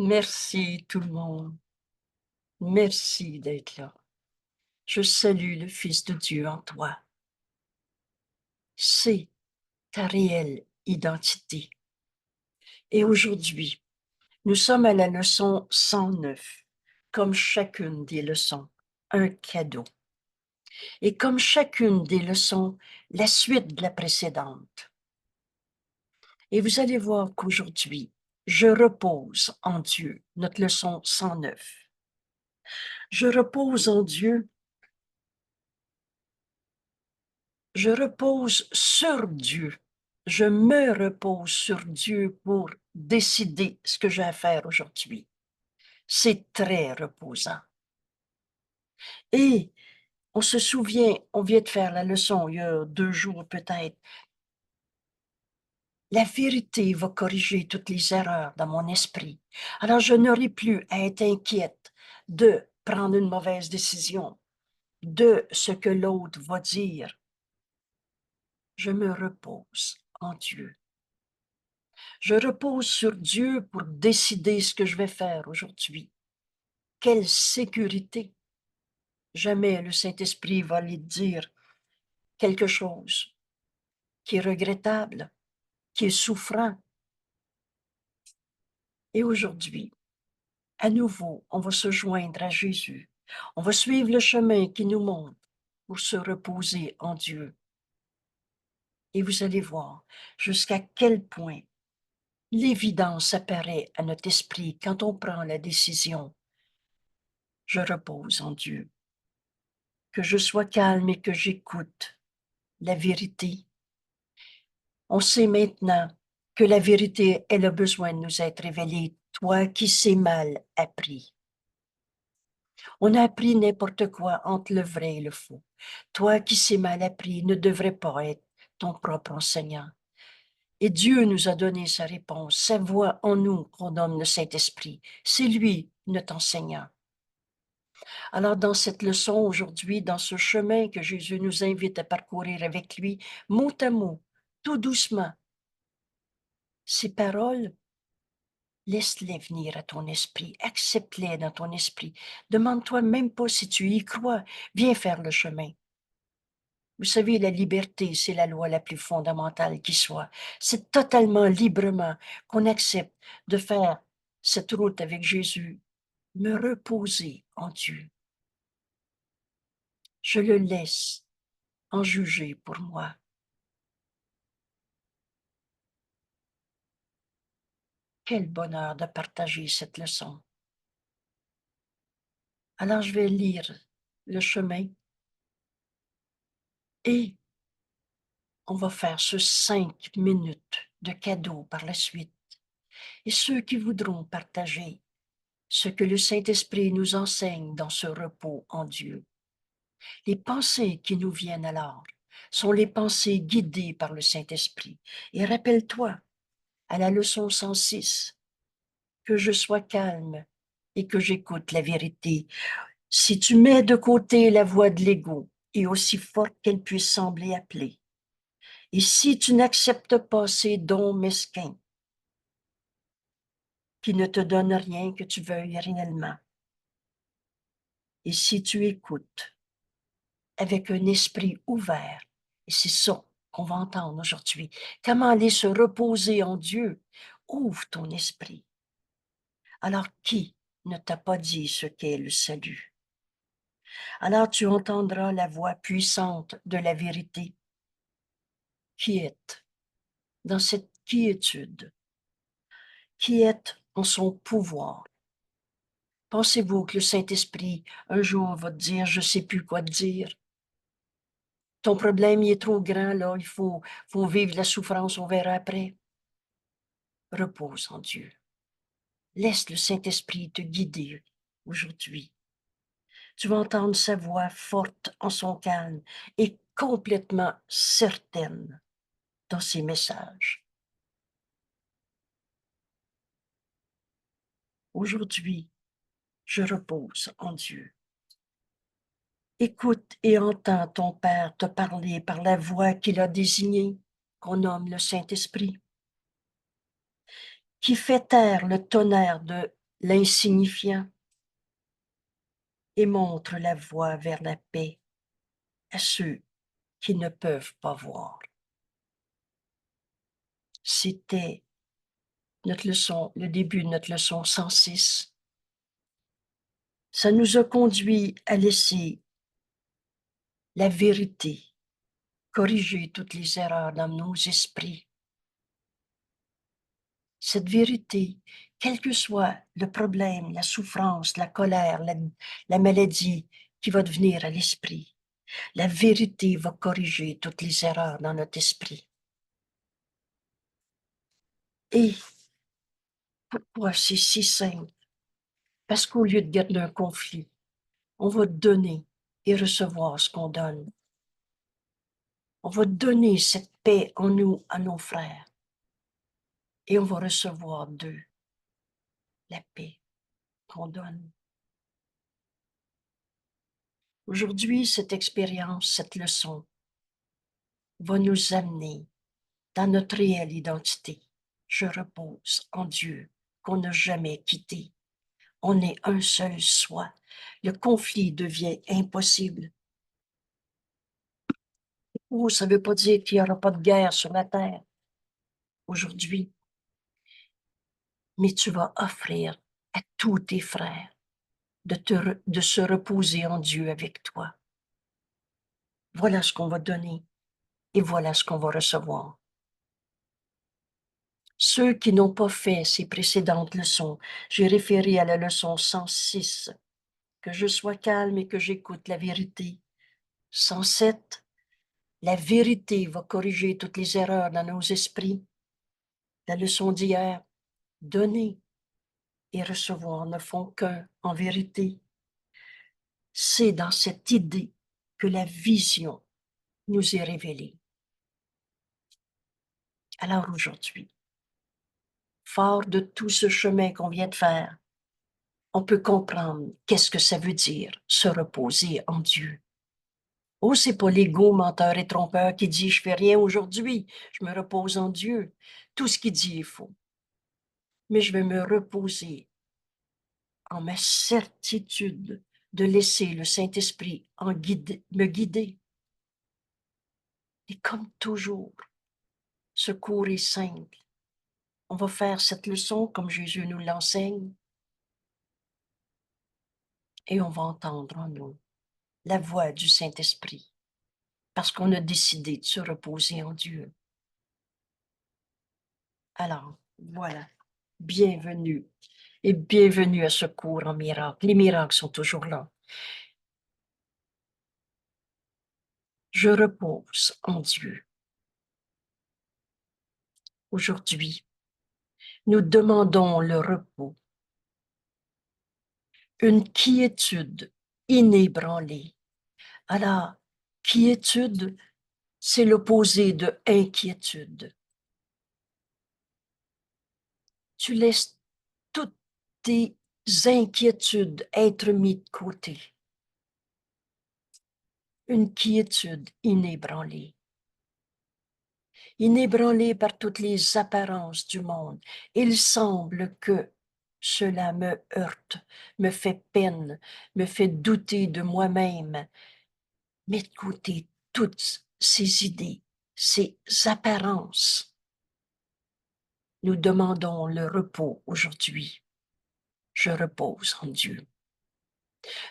Merci tout le monde. Merci d'être là. Je salue le Fils de Dieu en toi. C'est ta réelle identité. Et aujourd'hui, nous sommes à la leçon 109, comme chacune des leçons, un cadeau. Et comme chacune des leçons, la suite de la précédente. Et vous allez voir qu'aujourd'hui, je repose en Dieu, notre leçon 109. Je repose en Dieu. Je repose sur Dieu. Je me repose sur Dieu pour décider ce que j'ai à faire aujourd'hui. C'est très reposant. Et on se souvient, on vient de faire la leçon il y a 2 jours peut-être. La vérité va corriger toutes les erreurs dans mon esprit. Alors je n'aurai plus à être inquiète de prendre une mauvaise décision, de ce que l'autre va dire. Je me repose en Dieu. Je repose sur Dieu pour décider ce que je vais faire aujourd'hui. Quelle sécurité! Jamais le Saint-Esprit va lui dire quelque chose qui est regrettable, qui est souffrant. Et aujourd'hui, à nouveau, on va se joindre à Jésus. On va suivre le chemin qui nous montre pour se reposer en Dieu. Et vous allez voir jusqu'à quel point l'évidence apparaît à notre esprit quand on prend la décision. Je repose en Dieu. Que je sois calme et que j'écoute la vérité. On sait maintenant que la vérité, elle a besoin de nous être révélée. Toi qui sais mal appris. On a appris n'importe quoi entre le vrai et le faux. Toi qui sais mal appris ne devrais pas être ton propre enseignant. Et Dieu nous a donné sa réponse, sa voix en nous qu'on nomme le Saint-Esprit. C'est lui, notre enseignant. Alors, dans cette leçon aujourd'hui, dans ce chemin que Jésus nous invite à parcourir avec lui, mot à mot, tout doucement, ces paroles, laisse-les venir à ton esprit, accepte-les dans ton esprit. Demande-toi même pas si tu y crois, viens faire le chemin. Vous savez, la liberté, c'est la loi la plus fondamentale qui soit. C'est totalement librement qu'on accepte de faire cette route avec Jésus, me reposer en Dieu. Je le laisse en juger pour moi. Quel bonheur de partager cette leçon. Alors je vais lire le chemin et on va faire ce 5 minutes de cadeau par la suite. Et ceux qui voudront partager ce que le Saint-Esprit nous enseigne dans ce repos en Dieu. Les pensées qui nous viennent alors sont les pensées guidées par le Saint-Esprit. Et rappelle-toi, à la leçon 106, que je sois calme et que j'écoute la vérité. Si tu mets de côté la voix de l'ego, et aussi forte qu'elle puisse sembler appeler, et si tu n'acceptes pas ces dons mesquins qui ne te donnent rien que tu veuilles réellement, et si tu écoutes avec un esprit ouvert, et c'est ça qu'on va entendre aujourd'hui, comment aller se reposer en Dieu, ouvre ton esprit. Alors qui ne t'a pas dit ce qu'est le salut? Alors tu entendras la voix puissante de la vérité. Quiète dans cette quiétude, quiète en son pouvoir. Pensez-vous que le Saint-Esprit, un jour, va te dire, je ne sais plus quoi te dire? Ton problème, il est trop grand, là, faut vivre la souffrance, on verra après. Repose en Dieu. Laisse le Saint-Esprit te guider aujourd'hui. Tu vas entendre sa voix forte en son calme et complètement certaine dans ses messages. Aujourd'hui, je repose en Dieu. Écoute et entends ton Père te parler par la voix qu'il a désignée, qu'on nomme le Saint-Esprit, qui fait taire le tonnerre de l'insignifiant et montre la voie vers la paix à ceux qui ne peuvent pas voir. C'était notre leçon, le début de notre leçon 106. Ça nous a conduit à laisser la vérité corriger toutes les erreurs dans nos esprits. Cette vérité, quel que soit le problème, la souffrance, la colère, la maladie qui va devenir à l'esprit, la vérité va corriger toutes les erreurs dans notre esprit. Et pourquoi c'est si simple? Parce qu'au lieu de garder un conflit, on va donner et recevoir ce qu'on donne. On va donner cette paix en nous à nos frères. Et on va recevoir d'eux la paix qu'on donne. Aujourd'hui, cette expérience, cette leçon va nous amener dans notre réelle identité. Je repose en Dieu qu'on n'a jamais quitté. On est un seul soi. Le conflit devient impossible. Oh, ça ne veut pas dire qu'il n'y aura pas de guerre sur la terre aujourd'hui, mais tu vas offrir à tous tes frères de se reposer en Dieu avec toi. Voilà ce qu'on va donner et voilà ce qu'on va recevoir. Ceux qui n'ont pas fait ces précédentes leçons, j'ai référé à la leçon 106, que je sois calme et que j'écoute la vérité. 107, la vérité va corriger toutes les erreurs dans nos esprits. La leçon d'hier, donner et recevoir ne font qu'un en vérité. C'est dans cette idée que la vision nous est révélée. Alors aujourd'hui, fort de tout ce chemin qu'on vient de faire, on peut comprendre qu'est-ce que ça veut dire se reposer en Dieu. Oh, c'est pas l'ego menteur et trompeur qui dit je fais rien aujourd'hui, je me repose en Dieu. Tout ce qu'il dit est faux. Mais je vais me reposer en ma certitude de laisser le Saint-Esprit me guider. Et comme toujours, ce cours est simple. On va faire cette leçon comme Jésus nous l'enseigne et on va entendre en nous la voix du Saint-Esprit parce qu'on a décidé de se reposer en Dieu. Alors, voilà, bienvenue et bienvenue à ce cours en miracle. Les miracles sont toujours là. Je repose en Dieu. Aujourd'hui, nous demandons le repos, une quiétude inébranlée. Alors, quiétude, c'est l'opposé de inquiétude. Tu laisses toutes tes inquiétudes être mises de côté. Une quiétude inébranlée. Inébranlée par toutes les apparences du monde. Il semble que cela me heurte, me fait peine, me fait douter de moi-même. Mets de côté toutes ces idées, ces apparences. Nous demandons le repos aujourd'hui. Je repose en Dieu.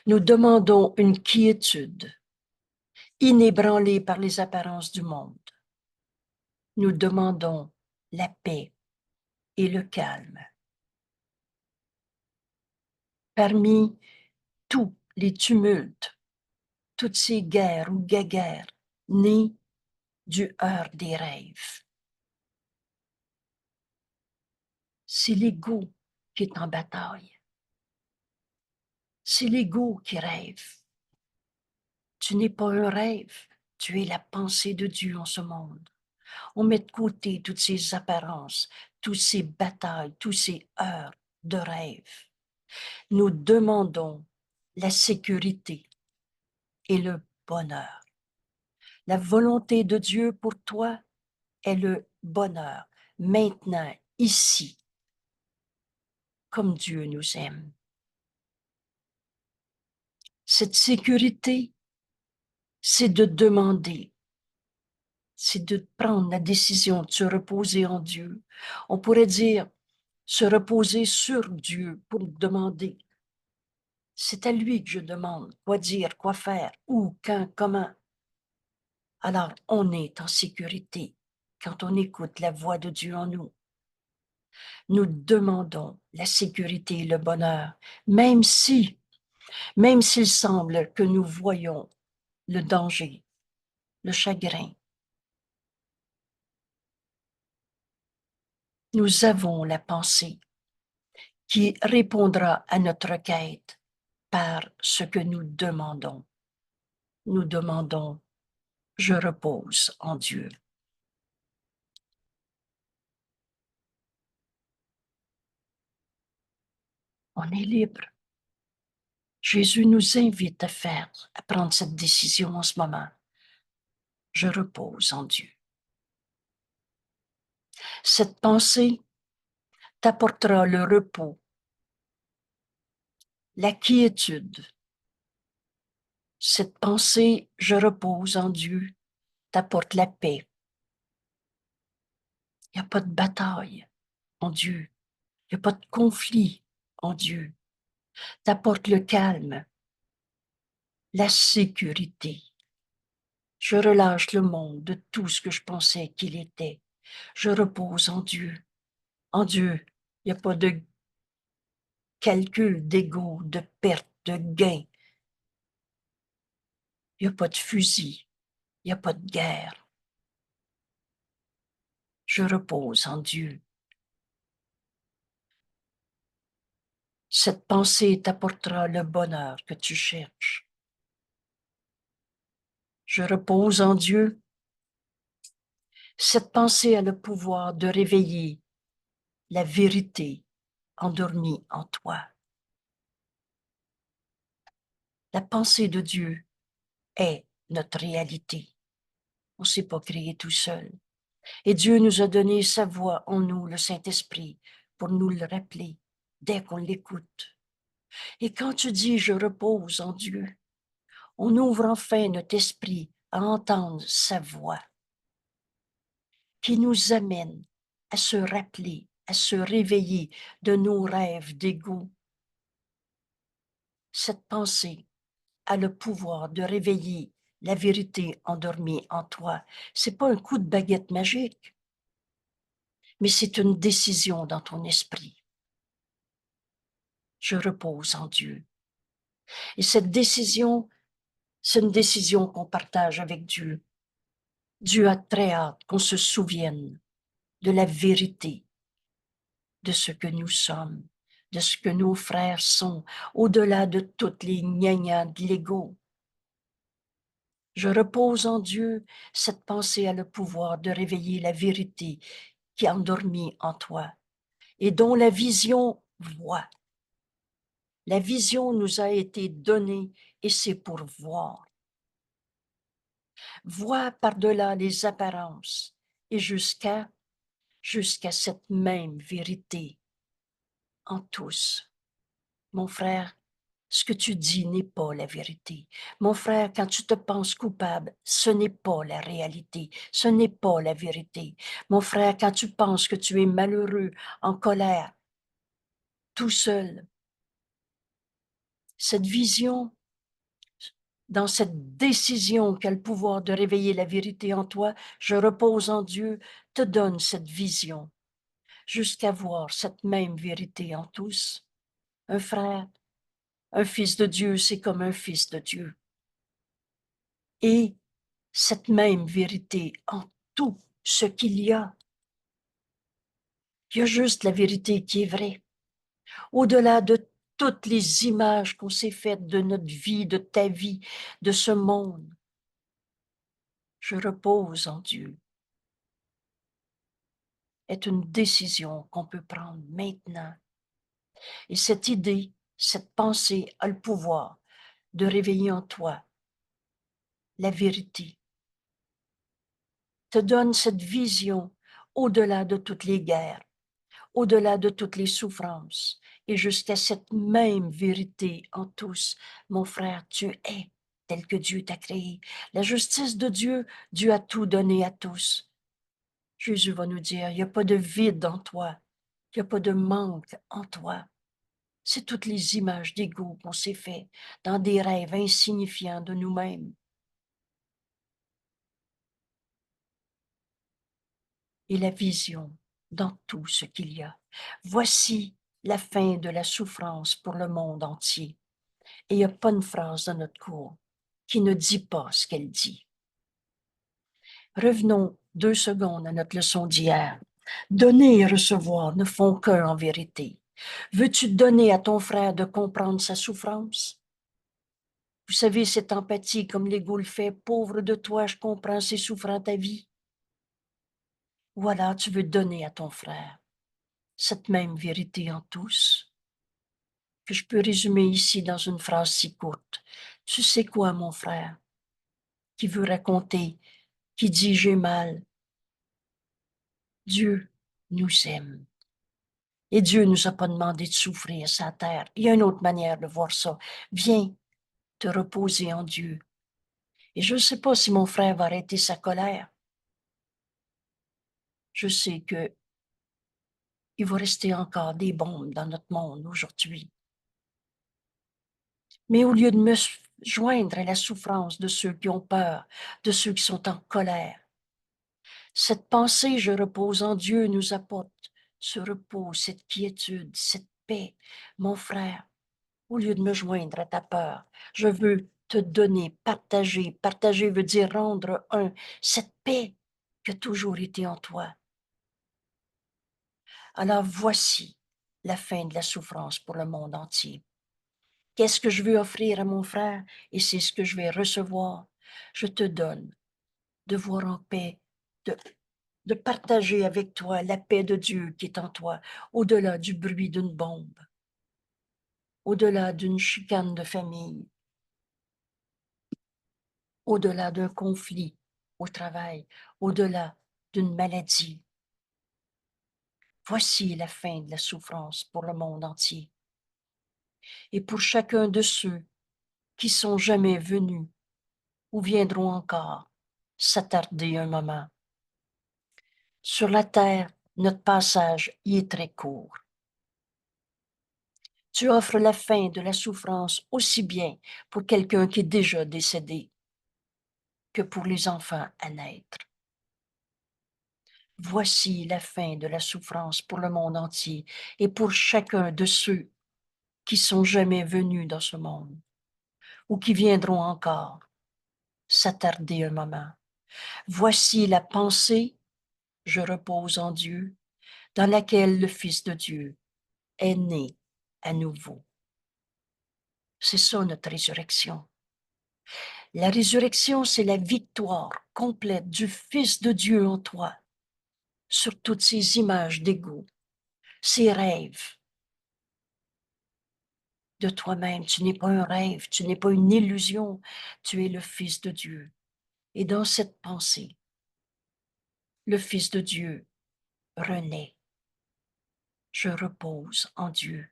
Nous demandons une quiétude inébranlée par les apparences du monde. Nous demandons la paix et le calme. Parmi tous les tumultes, toutes ces guerres ou guéguerres nées du heurt des rêves, c'est l'ego qui est en bataille. C'est l'ego qui rêve. Tu n'es pas un rêve, tu es la pensée de Dieu en ce monde. On met de côté toutes ces apparences, toutes ces batailles, tous ces heurts de rêve. Nous demandons la sécurité et le bonheur. La volonté de Dieu pour toi est le bonheur, maintenant, ici. comme Dieu nous aime. Cette sécurité, c'est de demander, c'est de prendre la décision de se reposer en Dieu. On pourrait dire se reposer sur Dieu pour demander. C'est à lui que je demande quoi dire, quoi faire, où, quand, comment. Alors, on est en sécurité quand on écoute la voix de Dieu en nous. Nous demandons la sécurité et le bonheur, même s'il semble que nous voyons le danger, le chagrin. Nous avons la pensée qui répondra à notre quête par ce que nous demandons. Nous demandons, je repose en Dieu. On est libre. Jésus nous invite à prendre cette décision en ce moment. Je repose en Dieu. Cette pensée t'apportera le repos, la quiétude. Cette pensée, je repose en Dieu, t'apporte la paix. Il n'y a pas de bataille en Dieu. Il n'y a pas de conflit en Dieu. T'apporte le calme, la sécurité. Je relâche le monde de tout ce que je pensais qu'il était. Je repose en Dieu. En Dieu, il n'y a pas de calcul d'ego, de perte, de gain. Il n'y a pas de fusil. Il n'y a pas de guerre. Je repose en Dieu. Cette pensée t'apportera le bonheur que tu cherches. Je repose en Dieu. Cette pensée a le pouvoir de réveiller la vérité endormie en toi. La pensée de Dieu est notre réalité. On ne s'est pas créé tout seul. Et Dieu nous a donné sa voix en nous, le Saint-Esprit, pour nous le rappeler dès qu'on l'écoute. Et quand tu dis « je repose en Dieu », on ouvre enfin notre esprit à entendre sa voix qui nous amène à se rappeler, à se réveiller de nos rêves d'ego. Cette pensée a le pouvoir de réveiller la vérité endormie en toi. C'est pas un coup de baguette magique, mais c'est une décision dans ton esprit. Je repose en Dieu. Et cette décision, c'est une décision qu'on partage avec Dieu. Dieu a très hâte qu'on se souvienne de la vérité, de ce que nous sommes, de ce que nos frères sont, au-delà de toutes les gna-gna de l'ego. Je repose en Dieu, cette pensée a le pouvoir de réveiller la vérité qui est endormie en toi et dont la vision voit. La vision nous a été donnée et c'est pour voir. Voir par-delà les apparences et jusqu'à cette même vérité en tous. Mon frère, ce que tu dis n'est pas la vérité. Mon frère, quand tu te penses coupable, ce n'est pas la réalité, ce n'est pas la vérité. Mon frère, quand tu penses que tu es malheureux, en colère, tout seul, cette vision, dans cette décision qu'a le pouvoir de réveiller la vérité en toi, je repose en Dieu, te donne cette vision, jusqu'à voir cette même vérité en tous. Un frère, un fils de Dieu, c'est comme un fils de Dieu. Et cette même vérité en tout ce qu'il y a. Il y a juste la vérité qui est vraie. Au-delà de toutes les images qu'on s'est faites de notre vie, de ta vie, de ce monde, je repose en Dieu. Est une décision qu'on peut prendre maintenant. Et cette idée, cette pensée a le pouvoir de réveiller en toi la vérité, te donne cette vision au-delà de toutes les guerres, au-delà de toutes les souffrances et jusqu'à cette même vérité en tous. Mon frère, tu es tel que Dieu t'a créé. La justice de Dieu, Dieu a tout donné à tous. Jésus va nous dire, il n'y a pas de vide en toi, il n'y a pas de manque en toi. C'est toutes les images d'ego qu'on s'est fait dans des rêves insignifiants de nous-mêmes. Et la vision dans tout ce qu'il y a. Voici la fin de la souffrance pour le monde entier. Et il n'y a pas une phrase dans notre cours qui ne dit pas ce qu'elle dit. Revenons 2 secondes à notre leçon d'hier. Donner et recevoir ne font qu'un en vérité. Veux-tu donner à ton frère de comprendre sa souffrance? Vous savez, cette empathie, comme l'ego le fait, pauvre de toi, je comprends, c'est souffrant ta vie. Voilà, tu veux donner à ton frère cette même vérité en tous, que je peux résumer ici dans une phrase si courte. Tu sais quoi, mon frère, qui veut raconter, qui dit j'ai mal? Dieu nous aime. Et Dieu ne nous a pas demandé de souffrir sa terre. Il y a une autre manière de voir ça. Viens te reposer en Dieu. Et je ne sais pas si mon frère va arrêter sa colère. Je sais que il va rester encore des bombes dans notre monde aujourd'hui. Mais au lieu de me joindre à la souffrance de ceux qui ont peur, de ceux qui sont en colère, cette pensée, je repose en Dieu, nous apporte ce repos, cette quiétude, cette paix. Mon frère, au lieu de me joindre à ta peur, je veux te donner, partager. Partager veut dire rendre un, cette paix qui a toujours été en toi. Alors voici la fin de la souffrance pour le monde entier. Qu'est-ce que je veux offrir à mon frère? Et c'est ce que je vais recevoir. Je te donne de voir en paix, de partager avec toi la paix de Dieu qui est en toi, au-delà du bruit d'une bombe, au-delà d'une chicane de famille, au-delà d'un conflit au travail, au-delà d'une maladie. Voici la fin de la souffrance pour le monde entier. Et pour chacun de ceux qui sont jamais venus ou viendront encore s'attarder un moment. Sur la terre, notre passage y est très court. Tu offres la fin de la souffrance aussi bien pour quelqu'un qui est déjà décédé que pour les enfants à naître. Voici la fin de la souffrance pour le monde entier et pour chacun de ceux qui sont jamais venus dans ce monde ou qui viendront encore s'attarder un moment. Voici la pensée, je repose en Dieu, dans laquelle le Fils de Dieu est né à nouveau. C'est ça notre résurrection. La résurrection, c'est la victoire complète du Fils de Dieu en toi sur toutes ces images d'ego, ces rêves de toi-même. Tu n'es pas un rêve, tu n'es pas une illusion, tu es le Fils de Dieu. Et dans cette pensée, le Fils de Dieu renaît. Je repose en Dieu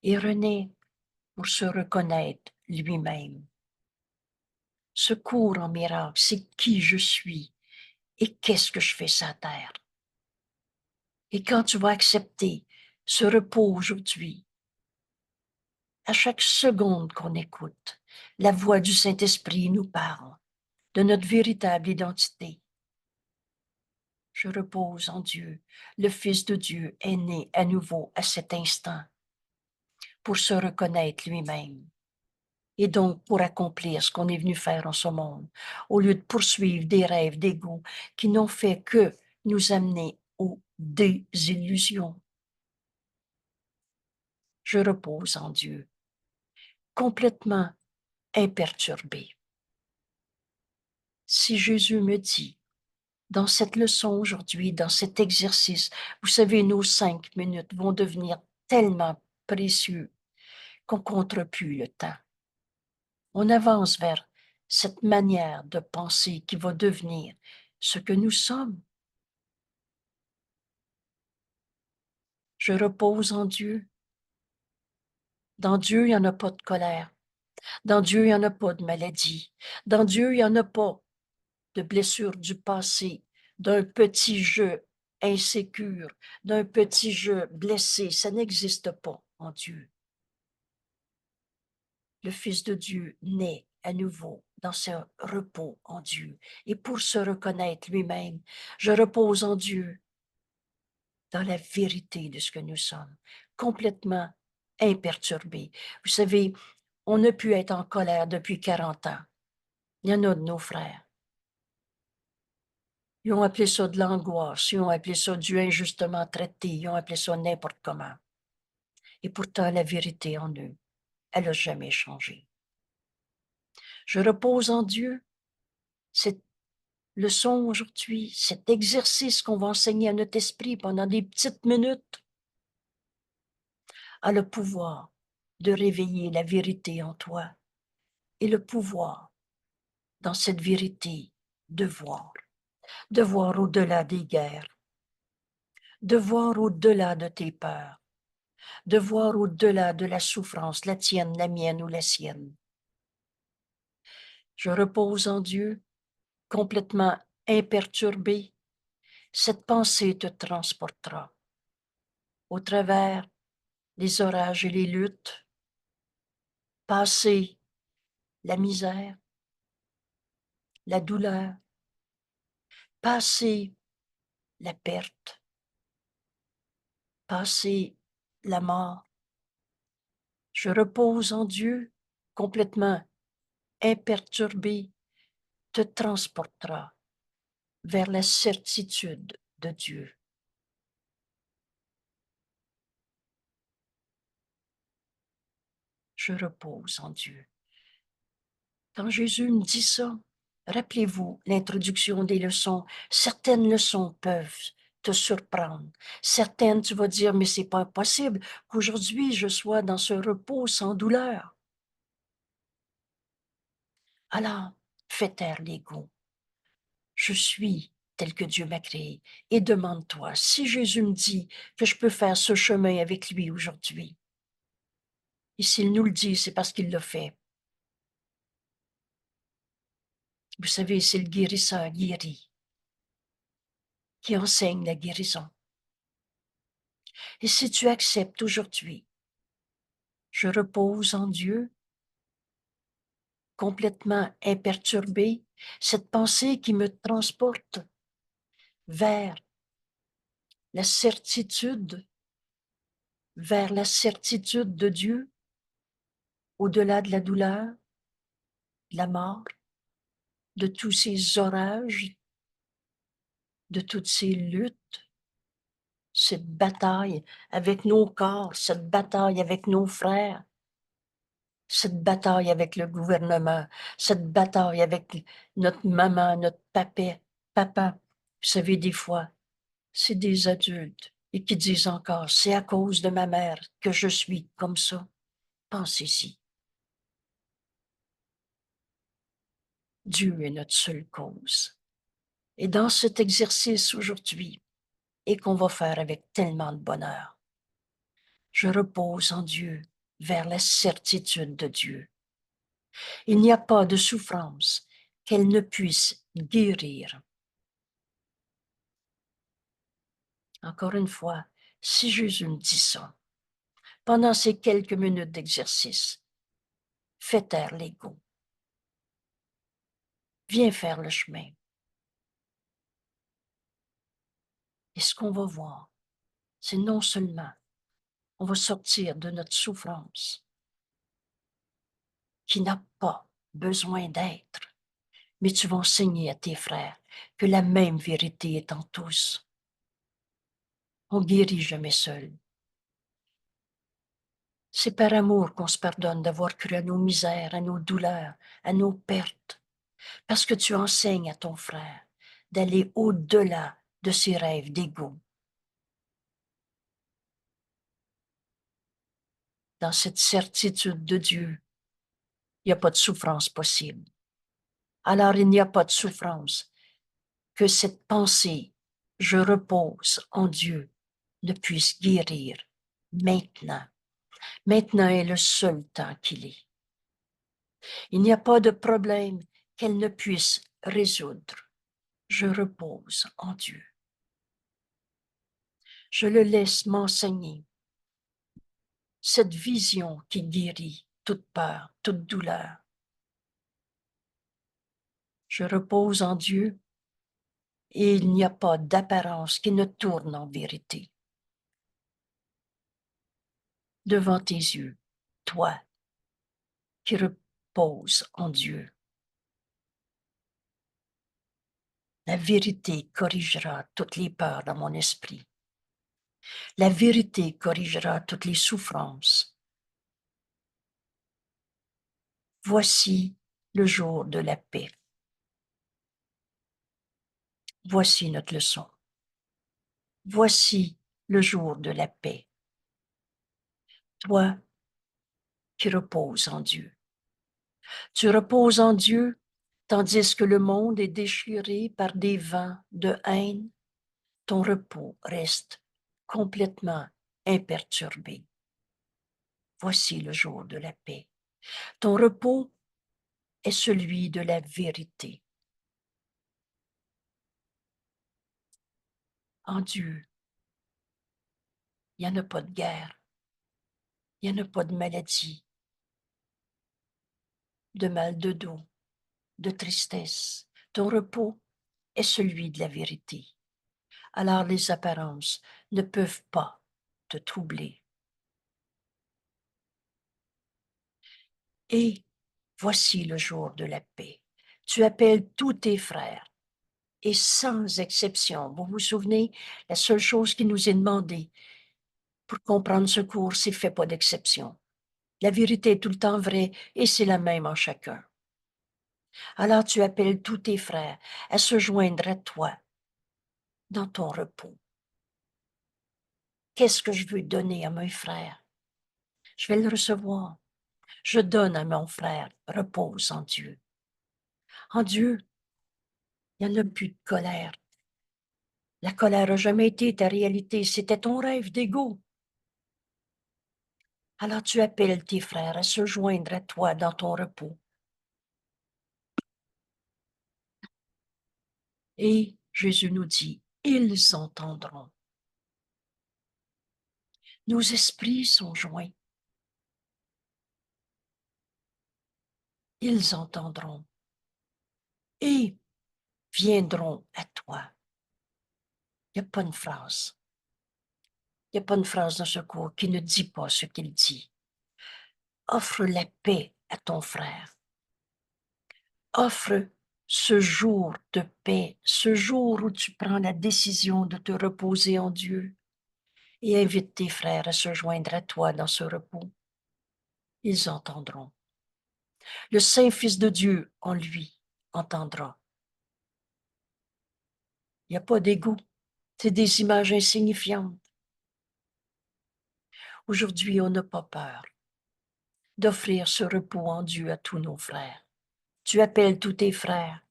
et renaît pour se reconnaître lui-même. Ce cours en miracle, c'est qui je suis et qu'est-ce que je fais sur la terre. Et quand tu vas accepter ce repos aujourd'hui, à chaque seconde qu'on écoute, la voix du Saint-Esprit nous parle de notre véritable identité. Je repose en Dieu. Le Fils de Dieu est né à nouveau à cet instant pour se reconnaître lui-même et donc pour accomplir ce qu'on est venu faire en ce monde, au lieu de poursuivre des rêves d'ego qui n'ont fait que nous amener aux désillusions. Je repose en Dieu, complètement imperturbé. Si Jésus me dit, dans cette leçon aujourd'hui, dans cet exercice, vous savez, nos 5 minutes vont devenir tellement précieux qu'on ne comptera plus le temps. On avance vers cette manière de penser qui va devenir ce que nous sommes. Je repose en Dieu Dans Dieu, il n'y en a pas de colère. Dans Dieu, il n'y en a pas de maladie. Dans Dieu, il n'y en a pas de blessures du passé, d'un petit jeu insécure, d'un petit jeu blessé. Ça n'existe pas en Dieu. Le Fils de Dieu naît à nouveau dans ce repos en Dieu. Et pour se reconnaître lui-même, je repose en Dieu, dans la vérité de ce que nous sommes, complètement imperturbés. Vous savez, on a pu être en colère depuis 40 ans. Il y en a de nos frères. Ils ont appelé ça de l'angoisse, ils ont appelé ça du injustement traité, ils ont appelé ça n'importe comment. Et pourtant, la vérité en eux, elle n'a jamais changé. Je repose en Dieu. Cette leçon aujourd'hui, cet exercice qu'on va enseigner à notre esprit pendant des petites minutes, a le pouvoir de réveiller la vérité en toi et le pouvoir, dans cette vérité, de voir au-delà des guerres, de voir au-delà de tes peurs, de voir au-delà de la souffrance, la tienne, la mienne ou la sienne. Je repose en Dieu, complètement imperturbé. Cette pensée te transportera au travers les orages et les luttes, passer la misère, la douleur, passer la perte, passer la mort. Je repose en Dieu, complètement imperturbé, te transportera vers la certitude de Dieu. Je repose en Dieu. Quand Jésus me dit ça, rappelez-vous l'introduction des leçons. Certaines leçons peuvent te surprendre. Certaines, tu vas dire, mais c'est pas possible qu'aujourd'hui je sois dans ce repos sans douleur. Alors, fais taire l'ego. Je suis tel que Dieu m'a créé. Et demande-toi, si Jésus me dit que je peux faire ce chemin avec lui aujourd'hui, et s'il nous le dit, c'est parce qu'il l'a fait. Vous savez, c'est le guérisseur guéri qui enseigne la guérison. Et si tu acceptes aujourd'hui, je repose en Dieu, complètement imperturbé, cette pensée qui me transporte vers la certitude, de Dieu, au-delà de la douleur, de la mort, de tous ces orages, de toutes ces luttes, cette bataille avec nos corps, cette bataille avec nos frères, cette bataille avec le gouvernement, cette bataille avec notre maman, notre papa. Vous savez, des fois, c'est des adultes et qui disent encore, c'est à cause de ma mère que je suis comme ça. Pensez-y. Dieu est notre seule cause. Et dans cet exercice aujourd'hui, et qu'on va faire avec tellement de bonheur, je repose en Dieu vers la certitude de Dieu. Il n'y a pas de souffrance qu'elle ne puisse guérir. Encore une fois, si Jésus me dit ça, pendant ces quelques minutes d'exercice, fais taire l'ego. Viens faire le chemin. Et ce qu'on va voir, c'est non seulement on va sortir de notre souffrance qui n'a pas besoin d'être, mais tu vas enseigner à tes frères que la même vérité est en tous. On guérit jamais seul. C'est par amour qu'on se pardonne d'avoir cru à nos misères, à nos douleurs, à nos pertes, parce que tu enseignes à ton frère d'aller au-delà de ses rêves d'ego. Dans cette certitude de Dieu, il n'y a pas de souffrance possible. Alors il n'y a pas de souffrance que cette pensée, je repose en Dieu, ne puisse guérir maintenant. Maintenant est le seul temps qu'il est. Il n'y a pas de problème qu'elle ne puisse résoudre. Je repose en Dieu. Je le laisse m'enseigner cette vision qui guérit toute peur, toute douleur. Je repose en Dieu et il n'y a pas d'apparence qui ne tourne en vérité. Devant tes yeux, toi qui reposes en Dieu, la vérité corrigera toutes les peurs dans mon esprit. La vérité corrigera toutes les souffrances. Voici le jour de la paix. Voici notre leçon. Voici le jour de la paix. Toi qui reposes en Dieu. Tu reposes en Dieu tandis que le monde est déchiré par des vents de haine. Ton repos reste complètement imperturbé. Voici le jour de la paix. Ton repos est celui de la vérité. En Dieu, il n'y en a pas de guerre, il n'y en a pas de maladie, de mal de dos, de tristesse. Ton repos est celui de la vérité. Alors les apparences ne peuvent pas te troubler. Et voici le jour de la paix. Tu appelles tous tes frères, et sans exception. Vous vous souvenez, la seule chose qui nous est demandée pour comprendre ce cours, c'est fait pas d'exception. La vérité est tout le temps vraie et c'est la même en chacun. Alors tu appelles tous tes frères à se joindre à toi dans ton repos. Qu'est-ce que je veux donner à mes frères? Je vais le recevoir. Je donne à mon frère, repose en Dieu. En Dieu, il n'y en a plus de colère. La colère n'a jamais été ta réalité, c'était ton rêve d'ego. Alors tu appelles tes frères à se joindre à toi dans ton repos. Et Jésus nous dit, ils entendront. Nos esprits sont joints. Ils entendront et viendront à toi. Il n'y a pas une phrase. Il n'y a pas une phrase dans ce cours qui ne dit pas ce qu'il dit. Offre la paix à ton frère. Offre ce jour de paix, ce jour où tu prends la décision de te reposer en Dieu et invite tes frères à se joindre à toi dans ce repos. Ils entendront. Le Saint-Fils de Dieu en lui entendra. Il n'y a pas d'ego. C'est des images insignifiantes. Aujourd'hui, on n'a pas peur d'offrir ce repos en Dieu à tous nos frères. Tu appelles tous tes frères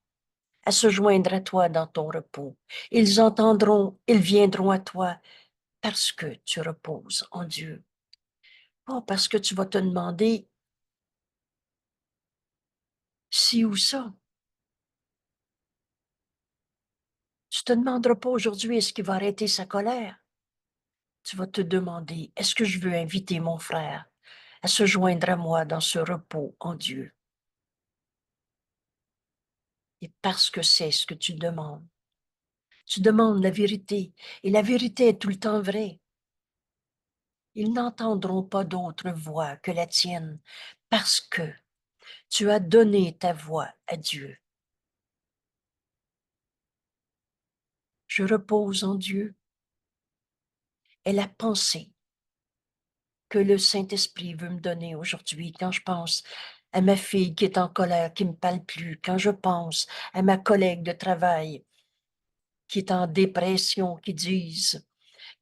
à se joindre à toi dans ton repos. Ils entendront, ils viendront à toi parce que tu reposes en Dieu. Pas parce que tu vas te demander ci ou ça. Tu ne te demanderas pas aujourd'hui est-ce qu'il va arrêter sa colère. Tu vas te demander est-ce que je veux inviter mon frère à se joindre à moi dans ce repos en Dieu. Et parce que c'est ce que tu demandes la vérité, et la vérité est tout le temps vraie. Ils n'entendront pas d'autre voix que la tienne, parce que tu as donné ta voix à Dieu. Je repose en Dieu et la pensée que le Saint-Esprit veut me donner aujourd'hui quand je pense à ma fille qui est en colère, qui ne me parle plus, quand je pense à ma collègue de travail qui est en dépression, qui disent,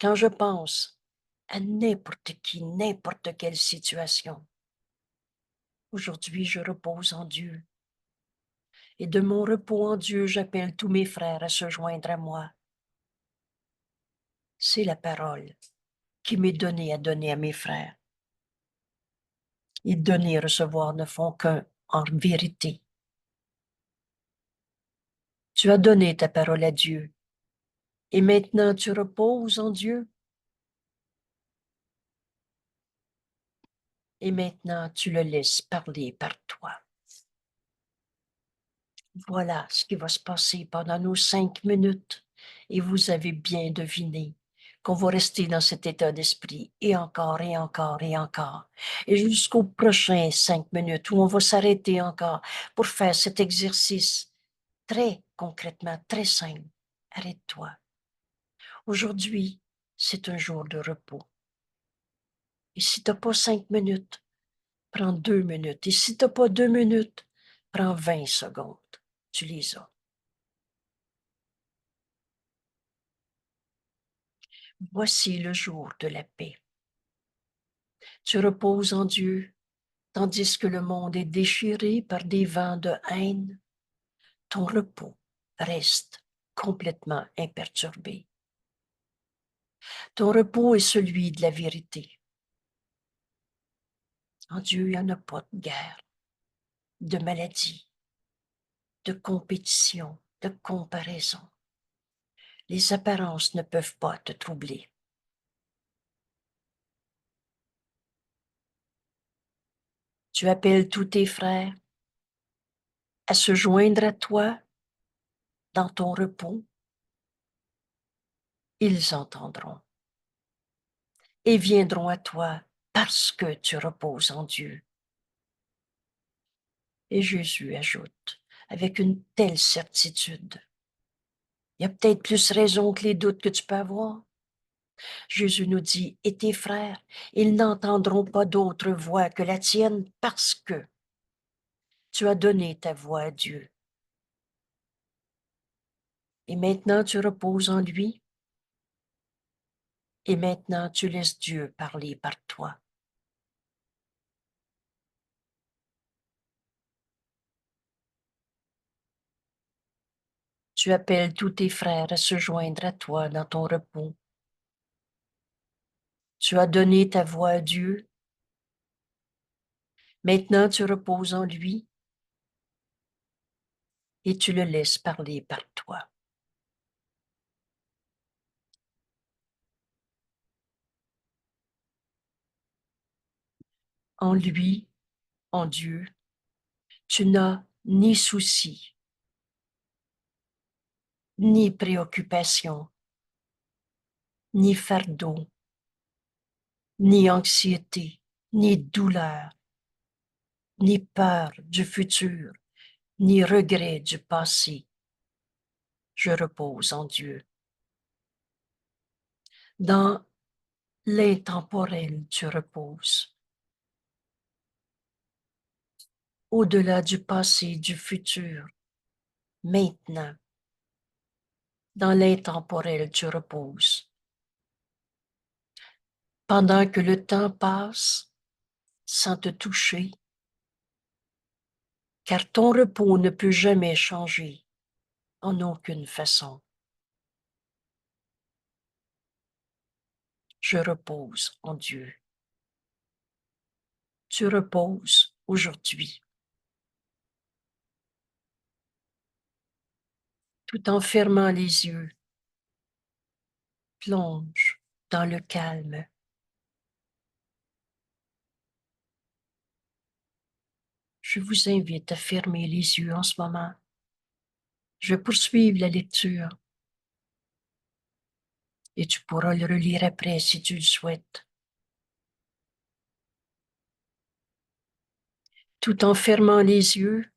quand je pense à n'importe qui, n'importe quelle situation, aujourd'hui je repose en Dieu. Et de mon repos en Dieu, j'appelle tous mes frères à se joindre à moi. C'est la parole qui m'est donnée à donner à mes frères. Et donner et recevoir ne font qu'un en vérité. Tu as donné ta parole à Dieu. Et maintenant tu reposes en Dieu. Et maintenant tu le laisses parler par toi. Voilà ce qui va se passer pendant nos 5 minutes. Et vous avez bien deviné qu'on va rester dans cet état d'esprit et encore et encore et encore. Et jusqu'aux prochains 5 minutes où on va s'arrêter encore pour faire cet exercice très concrètement, très simple. Arrête-toi. Aujourd'hui, c'est un jour de repos. Et si tu n'as pas 5 minutes, prends 2 minutes. Et si tu n'as pas 2 minutes, prends 20 secondes. Tu les as. Voici le jour de la paix. Tu reposes en Dieu, tandis que le monde est déchiré par des vents de haine. Ton repos reste complètement imperturbé. Ton repos est celui de la vérité. En Dieu, il n'y en a pas de guerre, de maladie, de compétition, de comparaison. Les apparences ne peuvent pas te troubler. Tu appelles tous tes frères à se joindre à toi dans ton repos. Ils entendront et viendront à toi parce que tu reposes en Dieu. Et Jésus ajoute, avec une telle certitude, il y a peut-être plus raison que les doutes que tu peux avoir. Jésus nous dit, et tes frères, ils n'entendront pas d'autre voix que la tienne parce que tu as donné ta voix à Dieu. Et maintenant tu reposes en lui. Et maintenant tu laisses Dieu parler par toi. Tu appelles tous tes frères à se joindre à toi dans ton repos. Tu as donné ta voix à Dieu. Maintenant tu reposes en lui et tu le laisses parler par toi. En lui, en Dieu, tu n'as ni souci, ni préoccupation, ni fardeau, ni anxiété, ni douleur, ni peur du futur, ni regret du passé. Je repose en Dieu. Dans l'intemporel, tu reposes. Au-delà du passé, du futur, maintenant, dans l'intemporel, tu reposes. Pendant que le temps passe sans te toucher, car ton repos ne peut jamais changer en aucune façon. Je repose en Dieu. Tu reposes aujourd'hui. Tout en fermant les yeux, plonge dans le calme. Je vous invite à fermer les yeux en ce moment. Je vais poursuivre la lecture et tu pourras le relire après si tu le souhaites. Tout en fermant les yeux,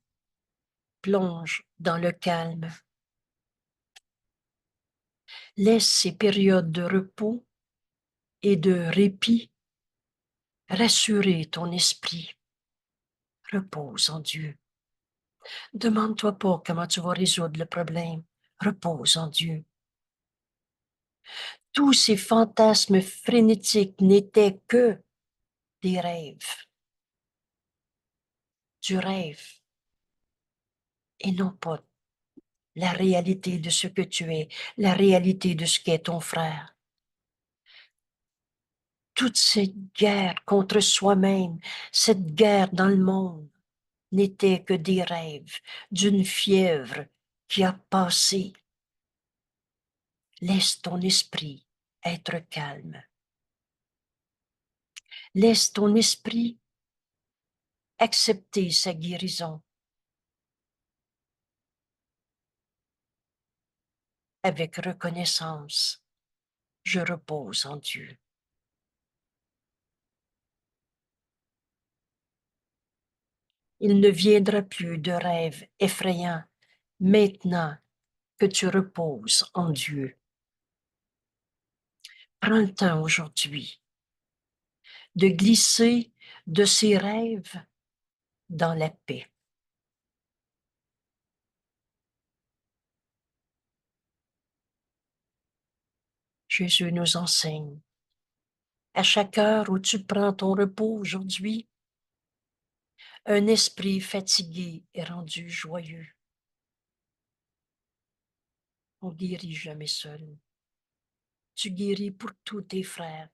plonge dans le calme. Laisse ces périodes de repos et de répit rassurer ton esprit. Repose en Dieu. Demande-toi pas comment tu vas résoudre le problème. Repose en Dieu. Tous ces fantasmes frénétiques n'étaient que des rêves. Du rêve et non pas la réalité de ce que tu es, la réalité de ce qu'est ton frère. toute cette guerre contre soi-même, cette guerre dans le monde, n'était que des rêves d'une fièvre qui a passé. Laisse ton esprit être calme. Laisse ton esprit accepter sa guérison. Avec reconnaissance, je repose en Dieu. Il ne viendra plus de rêves effrayants maintenant que tu reposes en Dieu. Prends le temps aujourd'hui de glisser de ces rêves dans la paix. Jésus nous enseigne, à chaque heure où tu prends ton repos aujourd'hui, un esprit fatigué est rendu joyeux. On guérit jamais seul. Tu guéris pour tous tes frères.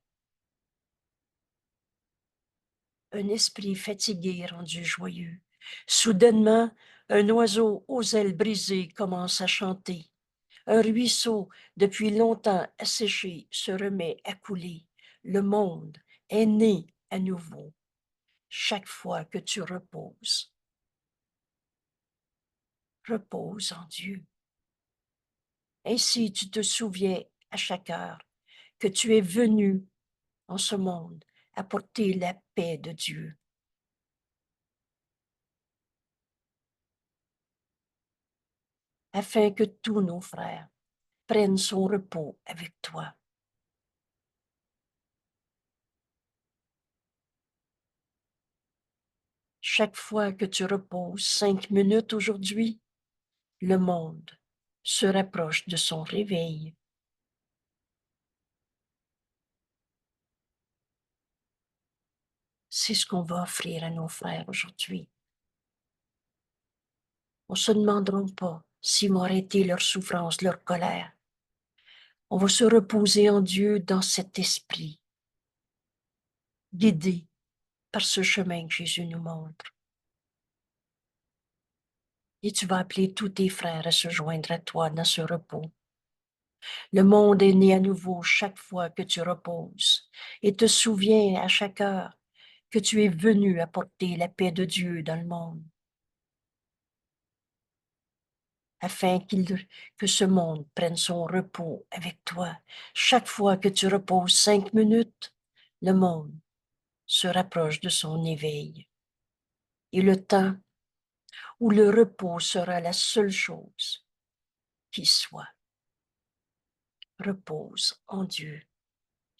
Un esprit fatigué est rendu joyeux. Soudainement, un oiseau aux ailes brisées commence à chanter. Un ruisseau, depuis longtemps asséché, se remet à couler. Le monde est né à nouveau chaque fois que tu reposes. Repose en Dieu. Ainsi, tu te souviens à chaque heure que tu es venu en ce monde apporter la paix de Dieu. Afin que tous nos frères prennent son repos avec toi. Chaque fois que tu reposes 5 minutes aujourd'hui, le monde se rapproche de son réveil. C'est ce qu'on va offrir à nos frères aujourd'hui. On ne se demandera pas s'ils vont arrêter leur souffrance, leur colère. On va se reposer en Dieu dans cet esprit, guidé par ce chemin que Jésus nous montre. Et tu vas appeler tous tes frères à se joindre à toi dans ce repos. Le monde est né à nouveau chaque fois que tu reposes et te souviens à chaque heure que tu es venu apporter la paix de Dieu dans le monde, afin que ce monde prenne son repos avec toi. Chaque fois que tu reposes 5 minutes, le monde se rapproche de son éveil. Et le temps où le repos sera la seule chose qui soit. Repose en Dieu.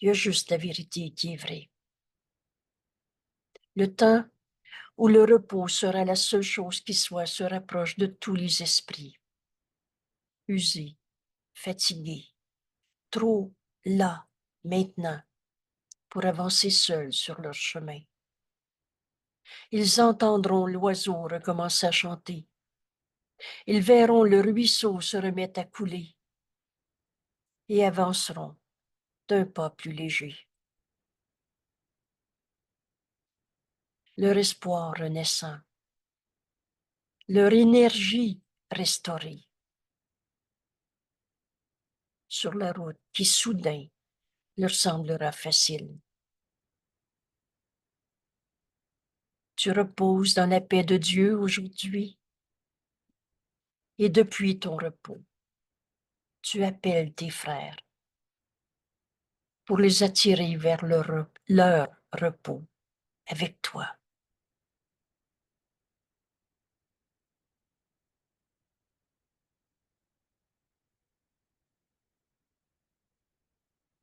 Il y a juste la vérité qui est vraie. Le temps où le repos sera la seule chose qui soit se rapproche de tous les esprits, usés, fatigués, trop là, maintenant, pour avancer seuls sur leur chemin. Ils entendront l'oiseau recommencer à chanter. Ils verront le ruisseau se remettre à couler et avanceront d'un pas plus léger. Leur espoir renaissant, leur énergie restaurée sur la route qui soudain leur semblera facile. Tu reposes dans la paix de Dieu aujourd'hui et depuis ton repos, tu appelles tes frères pour les attirer vers leur repos avec toi.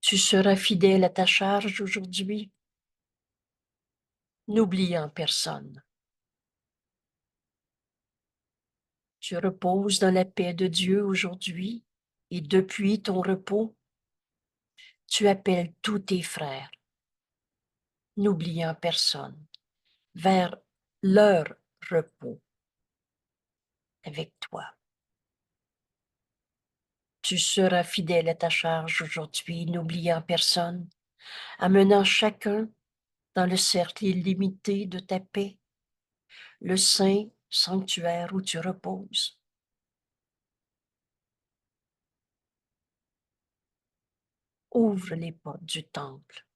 Tu seras fidèle à ta charge aujourd'hui, n'oubliant personne. Tu reposes dans la paix de Dieu aujourd'hui et depuis ton repos, tu appelles tous tes frères, n'oubliant personne, vers leur repos avec toi. Tu seras fidèle à ta charge aujourd'hui, n'oubliant personne. amenant chacun dans le cercle illimité de ta paix, le saint sanctuaire où tu reposes. Ouvre les portes du temple.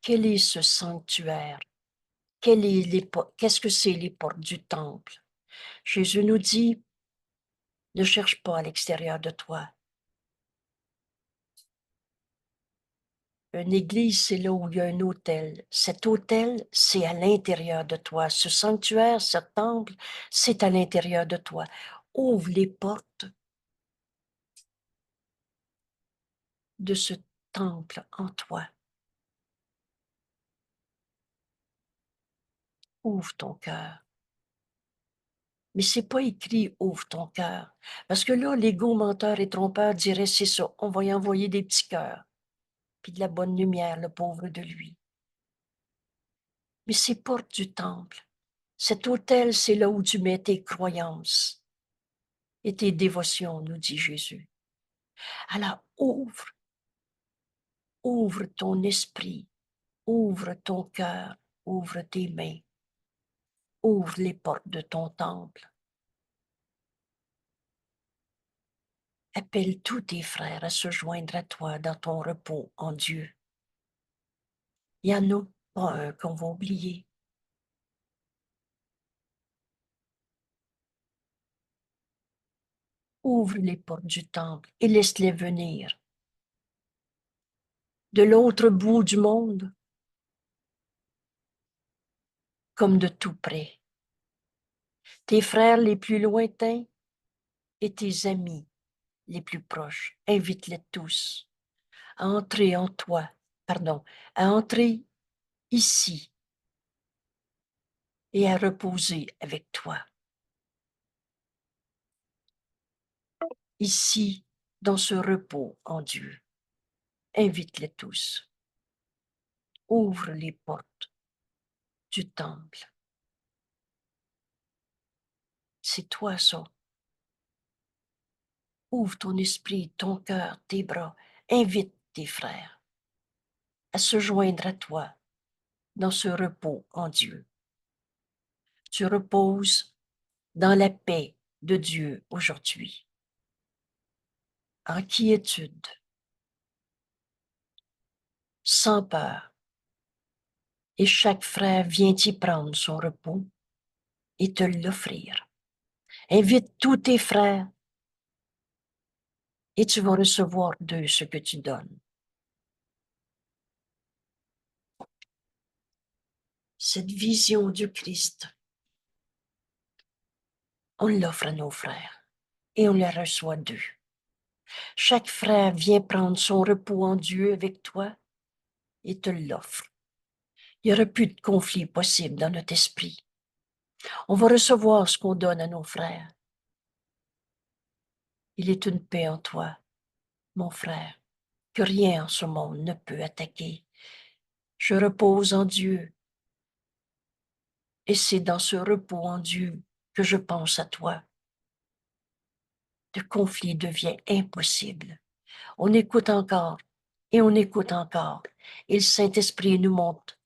Quel est ce sanctuaire? Qu'est-ce que c'est les portes du temple? Jésus nous dit, ne cherche pas à l'extérieur de toi. Une église, c'est là où il y a un autel. Cet autel, c'est à l'intérieur de toi. Ce sanctuaire, ce temple, c'est à l'intérieur de toi. Ouvre les portes de ce temple en toi. Ouvre ton cœur. Mais c'est pas écrit ouvre ton cœur. Parce que là, l'ego menteur et trompeur dirait c'est ça, on va y envoyer des petits cœurs, puis de la bonne lumière, le pauvre de lui. Mais c'est porte du temple. Cet autel, c'est là où tu mets tes croyances et tes dévotions, nous dit Jésus. Alors ouvre ton esprit, ouvre ton cœur, ouvre tes mains, ouvre les portes de ton temple. Appelle tous tes frères à se joindre à toi dans ton repos en Dieu. Il y en a pas un qu'on va oublier. Ouvre les portes du temple et laisse-les venir. De l'autre bout du monde, comme de tout près. Tes frères les plus lointains et tes amis les plus proches, invite-les tous à entrer en toi, à entrer ici et à reposer avec toi. Ici, dans ce repos en Dieu, invite-les tous. Ouvre les portes du temple. C'est toi ça. Ouvre ton esprit, ton cœur, tes bras. Invite tes frères à se joindre à toi dans ce repos en Dieu. Tu reposes dans la paix de Dieu aujourd'hui, en quiétude, sans peur. Et chaque frère vient y prendre son repos et te l'offrir. Invite tous tes frères et tu vas recevoir d'eux ce que tu donnes. Cette vision du Christ, on l'offre à nos frères et on la reçoit d'eux. Chaque frère vient prendre son repos en Dieu avec toi et te l'offre. Il n'y aura plus de conflit possible dans notre esprit. On va recevoir ce qu'on donne à nos frères. Il est une paix en toi, mon frère, que rien en ce monde ne peut attaquer. Je repose en Dieu et c'est dans ce repos en Dieu que je pense à toi. Le conflit devient impossible. On écoute encore et on écoute encore. Et le Saint-Esprit nous montre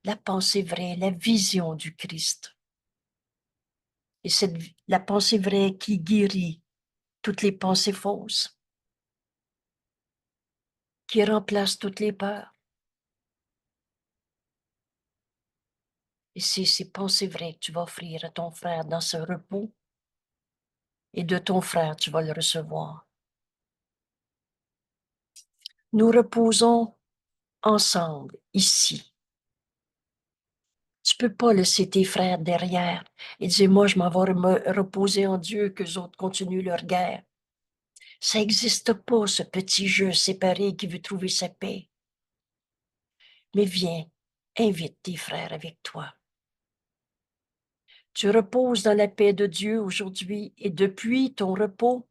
la pensée vraie, la vision du Christ. Et c'est la pensée vraie qui guérit toutes les pensées fausses, qui remplace toutes les peurs. Et c'est ces pensées vraies que tu vas offrir à ton frère dans ce repos, et de ton frère, tu vas le recevoir. Nous reposons ensemble, ici. Tu peux pas laisser tes frères derrière et dire, moi, je m'en vais me reposer en Dieu, qu'eux autres continuent leur guerre. Ça n'existe pas, ce petit jeu séparé qui veut trouver sa paix. Mais viens, invite tes frères avec toi. Tu reposes dans la paix de Dieu aujourd'hui et depuis ton repos,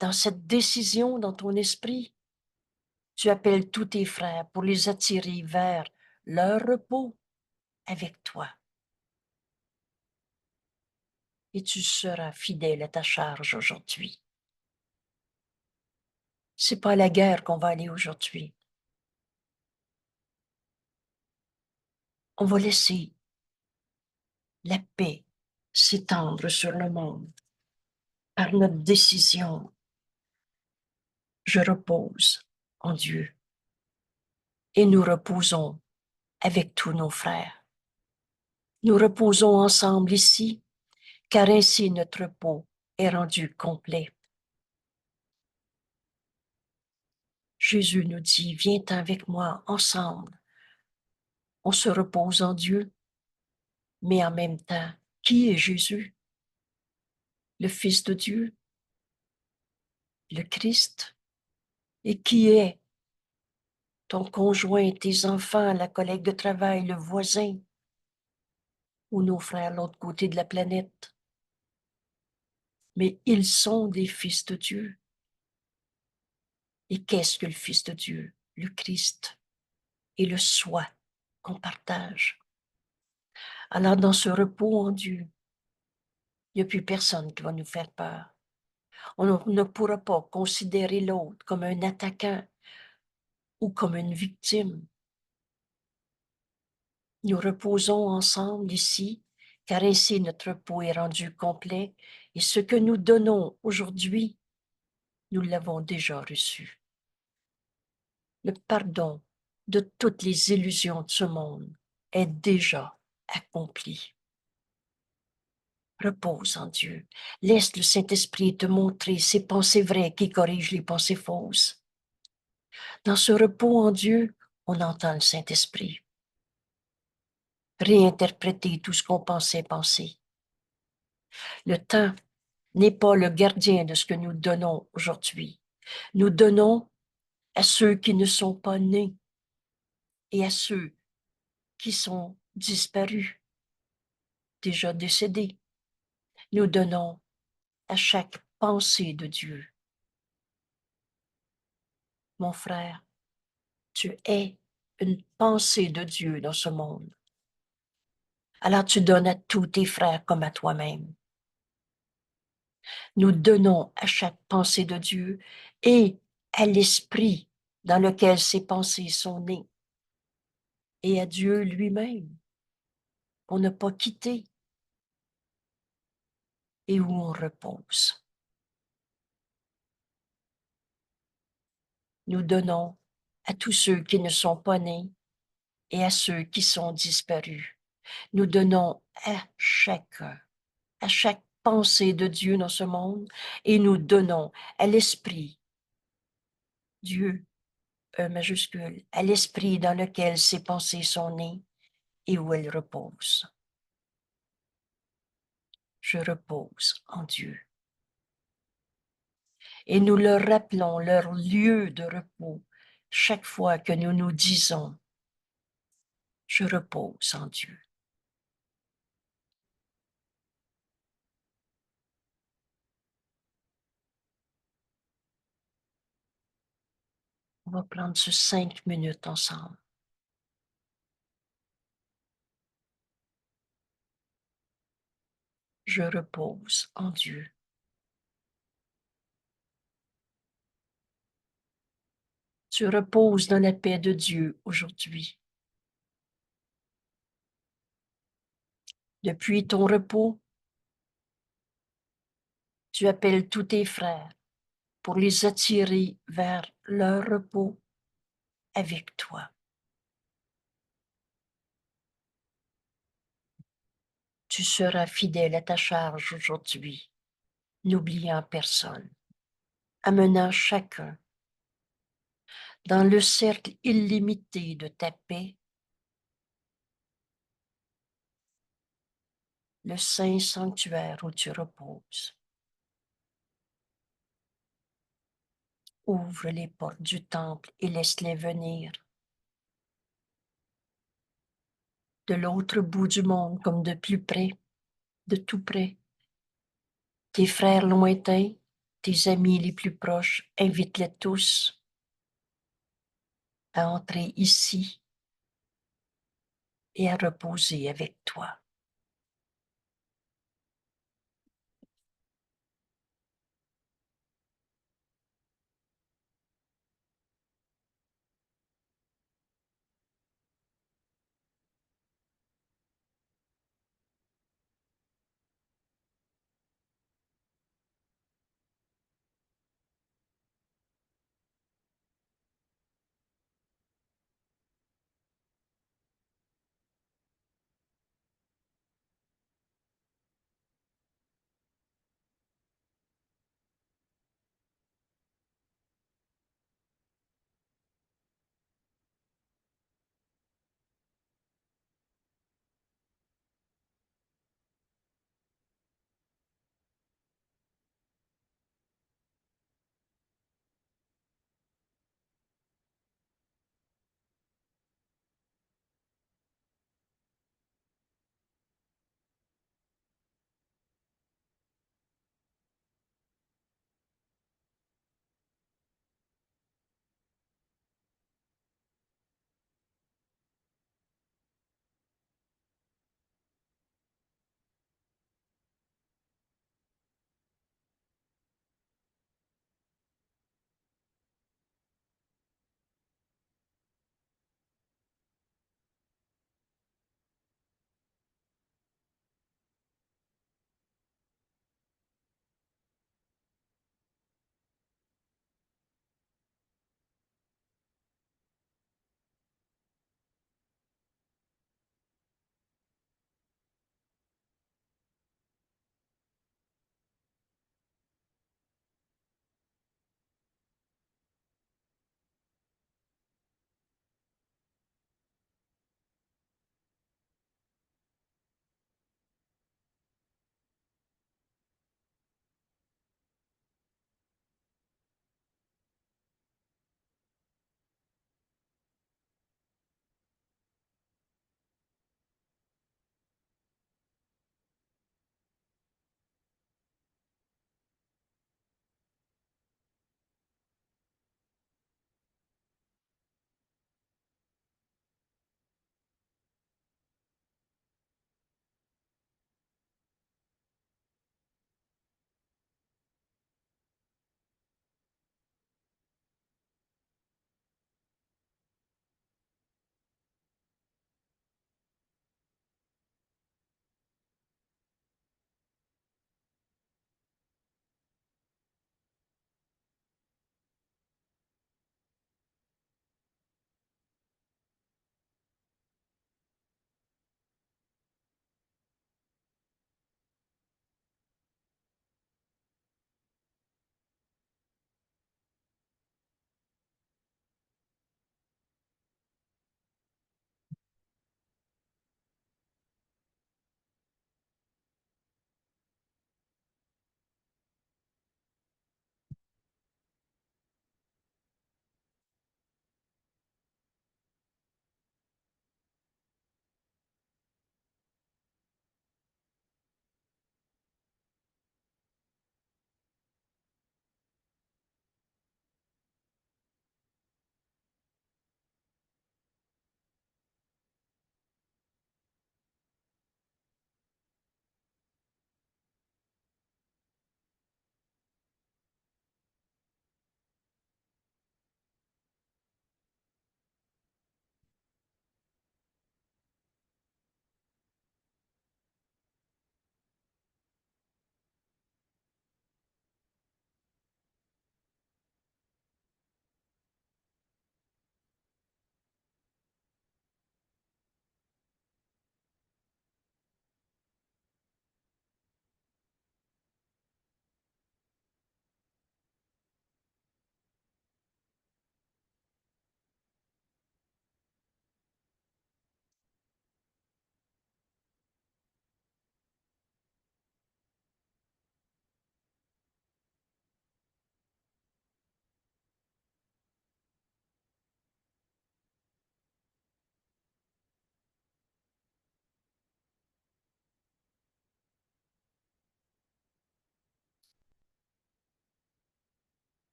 dans cette décision dans ton esprit, tu appelles tous tes frères pour les attirer vers leur repos avec toi. Et tu seras fidèle à ta charge aujourd'hui. C'est pas à la guerre qu'on va aller aujourd'hui. On va laisser la paix s'étendre sur le monde par notre décision. Je repose en Dieu et nous reposons avec tous nos frères. Nous reposons ensemble ici, car ainsi notre repos est rendu complet. Jésus nous dit, viens avec moi ensemble. On se repose en Dieu, mais en même temps, qui est Jésus? Le Fils de Dieu, le Christ. Et qui est ton conjoint, tes enfants, la collègue de travail, le voisin ou nos frères de l'autre côté de la planète? Mais ils sont des fils de Dieu. Et qu'est-ce que le Fils de Dieu? Le Christ et le soi qu'on partage. Alors, dans ce repos en Dieu, il n'y a plus personne qui va nous faire peur. On ne pourra pas considérer l'autre comme un attaquant ou comme une victime. Nous reposons ensemble ici, car ainsi notre repos est rendu complet, et ce que nous donnons aujourd'hui, nous l'avons déjà reçu. Le pardon de toutes les illusions de ce monde est déjà accompli. Repose en Dieu. Laisse le Saint-Esprit te montrer ses pensées vraies qui corrigent les pensées fausses. Dans ce repos en Dieu, on entend le Saint-Esprit réinterpréter tout ce qu'on pensait penser. Le temps n'est pas le gardien de ce que nous donnons aujourd'hui. Nous donnons à ceux qui ne sont pas nés et à ceux qui sont disparus, déjà décédés. Nous donnons à chaque pensée de Dieu. Mon frère, tu es une pensée de Dieu dans ce monde. Alors tu donnes à tous tes frères comme à toi-même. Nous donnons à chaque pensée de Dieu et à l'esprit dans lequel ces pensées sont nées et à Dieu lui-même pour ne pas quitter et où on repose. Nous donnons à tous ceux qui ne sont pas nés et à ceux qui sont disparus. Nous donnons à chacun, à chaque pensée de Dieu dans ce monde et nous donnons à l'esprit, Dieu, majuscule, à l'esprit dans lequel ces pensées sont nées et où elles reposent. Je repose en Dieu. Et nous leur rappelons leur lieu de repos chaque fois que nous nous disons « Je repose en Dieu ». On va prendre ce 5 minutes ensemble. Je repose en Dieu. Tu reposes dans la paix de Dieu aujourd'hui. Depuis ton repos, tu appelles tous tes frères pour les attirer vers leur repos avec toi. Tu seras fidèle à ta charge aujourd'hui, n'oubliant personne, amenant chacun dans le cercle illimité de ta paix, le saint sanctuaire où tu reposes. Ouvre les portes du temple et laisse-les venir. De l'autre bout du monde comme de plus près, de tout près. Tes frères lointains, tes amis les plus proches, invite-les tous à entrer ici et à reposer avec toi.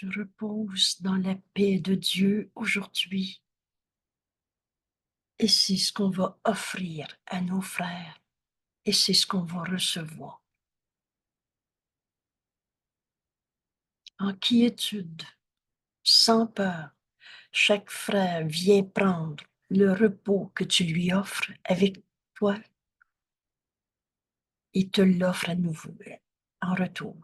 Tu reposes dans la paix de Dieu aujourd'hui. Et c'est ce qu'on va offrir à nos frères. Et c'est ce qu'on va recevoir. En quiétude, sans peur, chaque frère vient prendre le repos que tu lui offres avec toi. Il te l'offre à nouveau en retour.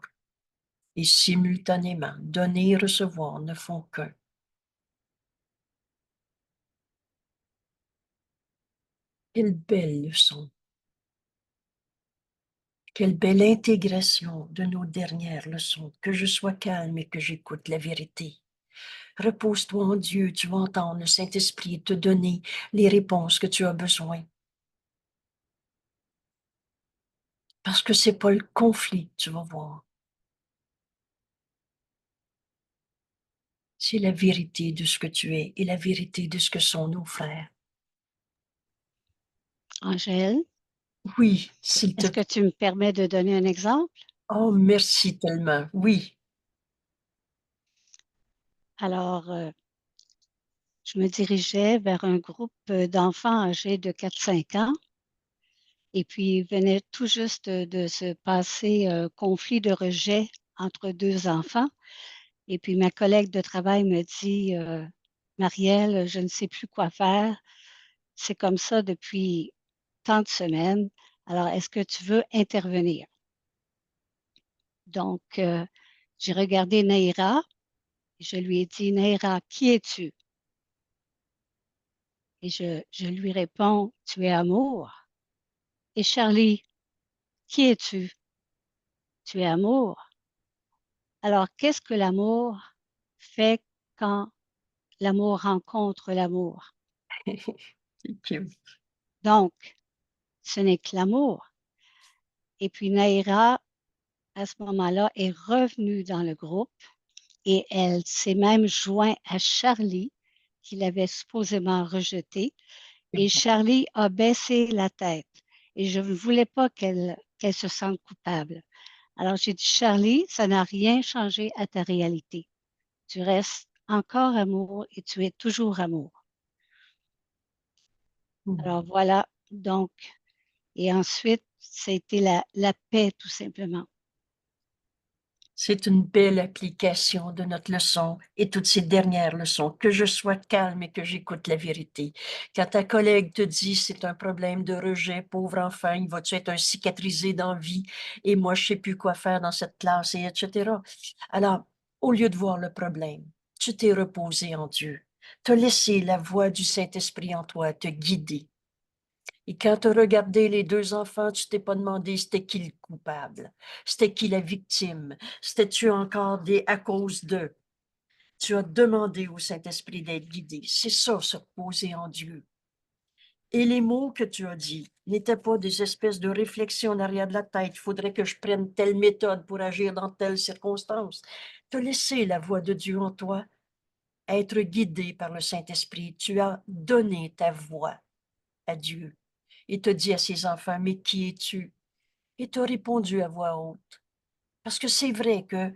Et simultanément, donner et recevoir ne font qu'un. Quelle belle leçon! Quelle belle intégration de nos dernières leçons, que je sois calme et que j'écoute la vérité. Repose-toi en Dieu, tu vas entendre le Saint-Esprit te donner les réponses que tu as besoin. Parce que c'est pas le conflit, tu vas voir. C'est la vérité de ce que tu es et la vérité de ce que sont nos frères. Angèle, Oui, s'il te est-ce que plaît. tu me permets de donner un exemple? Oh, merci tellement. Oui. Alors, je me dirigeais vers un groupe d'enfants âgés de 4-5 ans et puis il venait tout juste de se passer un conflit de rejet entre deux enfants. Et puis ma collègue de travail me dit, Marielle, je ne sais plus quoi faire. C'est comme ça depuis tant de semaines. Alors, est-ce que tu veux intervenir? Donc, j'ai regardé Naïra. Je lui ai dit, Naïra, qui es-tu? Et je lui réponds, tu es amour. Et Charlie, qui es-tu? Tu es amour. Alors, qu'est-ce que l'amour fait quand l'amour rencontre l'amour? Donc, ce n'est que l'amour. Et puis Naïra, à ce moment-là, est revenue dans le groupe et elle s'est même jointe à Charlie, qui l'avait supposément rejeté. Et Charlie a baissé la tête. Et je ne voulais pas qu'elle se sente coupable. Alors j'ai dit, Charlie, ça n'a rien changé à ta réalité. Tu restes encore amour et tu es toujours amour. Alors voilà, donc, et ensuite, c'était la paix tout simplement. C'est une belle application de notre leçon et toutes ces dernières leçons. Que je sois calme et que j'écoute la vérité. Quand ta collègue te dit c'est un problème de rejet, pauvre enfant, il va-tu être un cicatrisé dans la vie et moi je sais plus quoi faire dans cette classe et etc. Alors, au lieu de voir le problème, tu t'es reposé en Dieu. Tu as laissé la voix du Saint-Esprit en toi te guider. Et quand tu as regardé les deux enfants, tu t'es pas demandé c'était qui le coupable, c'était qui la victime, c'était-tu encore des à cause d'eux. Tu as demandé au Saint-Esprit d'être guidé. C'est ça, se reposer en Dieu. Et les mots que tu as dit n'étaient pas des espèces de réflexions en arrière de la tête. Il faudrait que je prenne telle méthode pour agir dans telle circonstance. Tu as laissé la voix de Dieu en toi être guidé par le Saint-Esprit. Tu as donné ta voix à Dieu. Il te dit à ses enfants, mais qui es-tu? Et tu as répondu à voix haute. Parce que c'est vrai que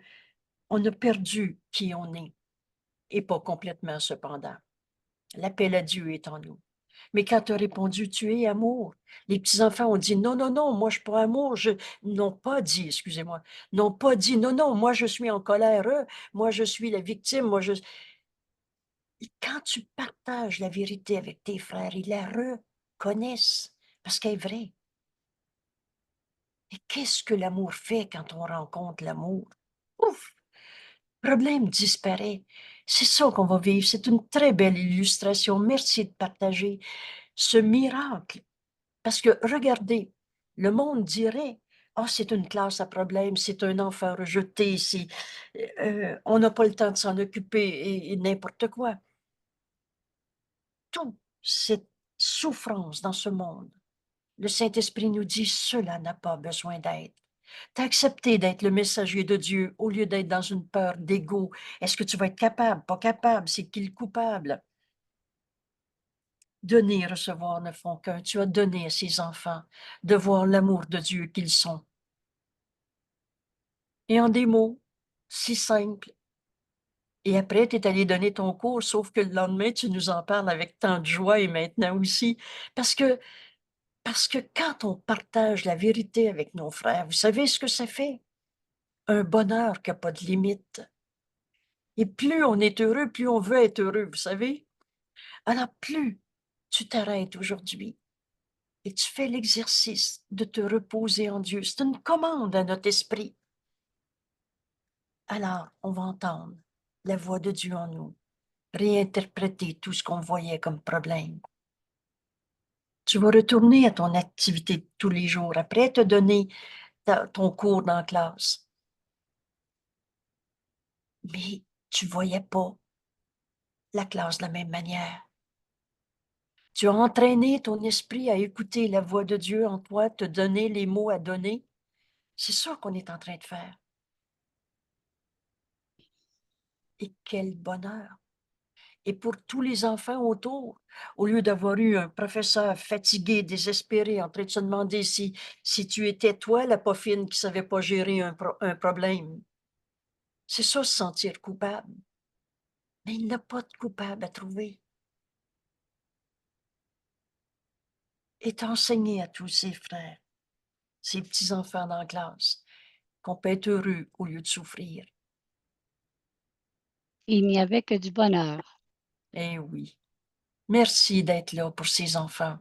on a perdu qui on est, et pas complètement cependant. L'appel à Dieu est en nous. Mais quand tu as répondu, tu es amour. Les petits-enfants ont dit, non, non, non, moi je suis pas amour. N'ont pas dit, excusez-moi, n'ont pas dit, non, non, moi je suis en colère, moi je suis la victime, moi je... Et quand tu partages la vérité avec tes frères, ils la reconnaissent parce qu'elle est vraie. Et qu'est-ce que l'amour fait quand on rencontre l'amour? Ouf! Le problème disparaît. C'est ça qu'on va vivre. C'est une très belle illustration. Merci de partager ce miracle. Parce que regardez, le monde dirait, oh, c'est une classe à problème, c'est un enfant rejeté, on n'a pas le temps de s'en occuper et n'importe quoi. Toute cette souffrance dans ce monde, le Saint-Esprit nous dit, cela n'a pas besoin d'aide. Tu as accepté d'être le messager de Dieu au lieu d'être dans une peur d'ego. Est-ce que tu vas être capable? Pas capable, c'est qui le coupable? Donner et recevoir ne font qu'un. Tu as donné à ces enfants de voir l'amour de Dieu qu'ils sont. Et en des mots si simples, Et après, tu es allé donner ton cours, sauf que le lendemain, tu nous en parles avec tant de joie et maintenant aussi. Parce que, parce que quand on partage la vérité avec nos frères, vous savez ce que ça fait? Un bonheur qui n'a pas de limite. Et plus on est heureux, plus on veut être heureux, vous savez? Alors, plus tu t'arrêtes aujourd'hui et tu fais l'exercice de te reposer en Dieu. C'est une commande à notre esprit. Alors, on va entendre la voix de Dieu en nous, réinterpréter tout ce qu'on voyait comme problème. Tu vas retourner à ton activité de tous les jours après te donner ton cours dans la classe. Mais tu ne voyais pas la classe de la même manière. Tu as entraîné ton esprit à écouter la voix de Dieu en toi, te donner les mots à donner. C'est ça qu'on est en train de faire. Et quel bonheur! Et pour tous les enfants autour, au lieu d'avoir eu un professeur fatigué, désespéré, en train de se demander si tu étais toi la poffine qui ne savait pas gérer un problème. C'est ça, se sentir coupable. Mais il n'y a pas de coupable à trouver. Et t'enseigner à tous ses frères, ses petits-enfants dans la classe, qu'on peut être heureux au lieu de souffrir. Il n'y avait que du bonheur. Eh oui. Merci d'être là pour ces enfants.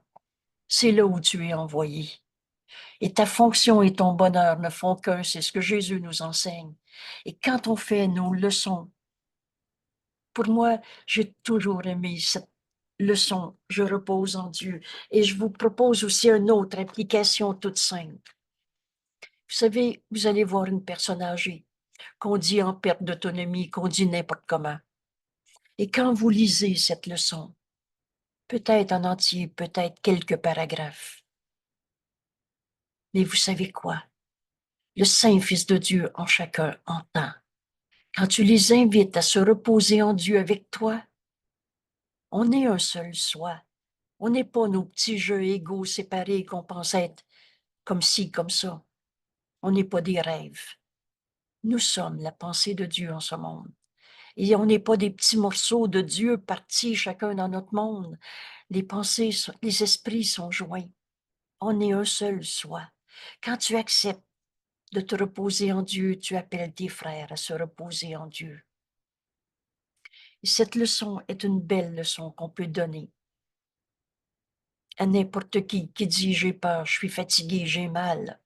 C'est là où tu es envoyé. Et ta fonction et ton bonheur ne font qu'un, c'est ce que Jésus nous enseigne. Et quand on fait nos leçons, pour moi, j'ai toujours aimé cette leçon, je repose en Dieu. Et je vous propose aussi une autre application toute simple. Vous savez, vous allez voir une personne âgée, qu'on dit en perte d'autonomie, qu'on dit n'importe comment. Et quand vous lisez cette leçon, peut-être en entier, peut-être quelques paragraphes, mais vous savez quoi? Le Saint-Fils de Dieu en chacun entend. Quand tu les invites à se reposer en Dieu avec toi, on est un seul soi. On n'est pas nos petits jeux égaux séparés qu'on pense être comme ci, comme ça. On n'est pas des rêves. Nous sommes la pensée de Dieu en ce monde. Et on n'est pas des petits morceaux de Dieu partis chacun dans notre monde. Les pensées, les esprits sont joints. On est un seul soi. Quand tu acceptes de te reposer en Dieu, tu appelles tes frères à se reposer en Dieu. Et cette leçon est une belle leçon qu'on peut donner à n'importe qui dit j'ai peur, je suis fatigué, j'ai mal.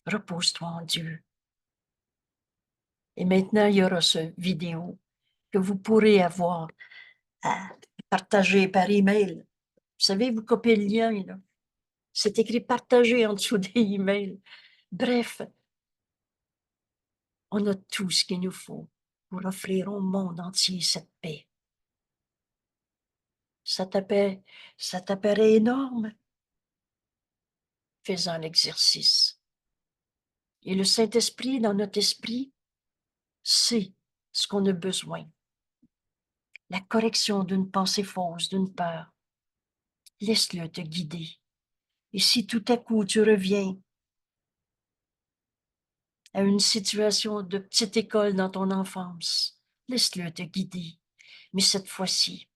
Repose-toi en Dieu. Et maintenant, il y aura ce vidéo que vous pourrez avoir à partager par email. Vous savez, vous copiez le lien, là. C'est écrit partager en dessous des emails. Bref, on a tout ce qu'il nous faut pour offrir au monde entier cette paix. Ça t'apparaît énorme? Fais-en l'exercice. Et le Saint-Esprit, dans notre esprit, sait ce qu'on a besoin. La correction d'une pensée fausse, d'une peur. Laisse-le te guider. Et si tout à coup tu reviens à une situation de petite école dans ton enfance, laisse-le te guider. Mais cette fois-ci,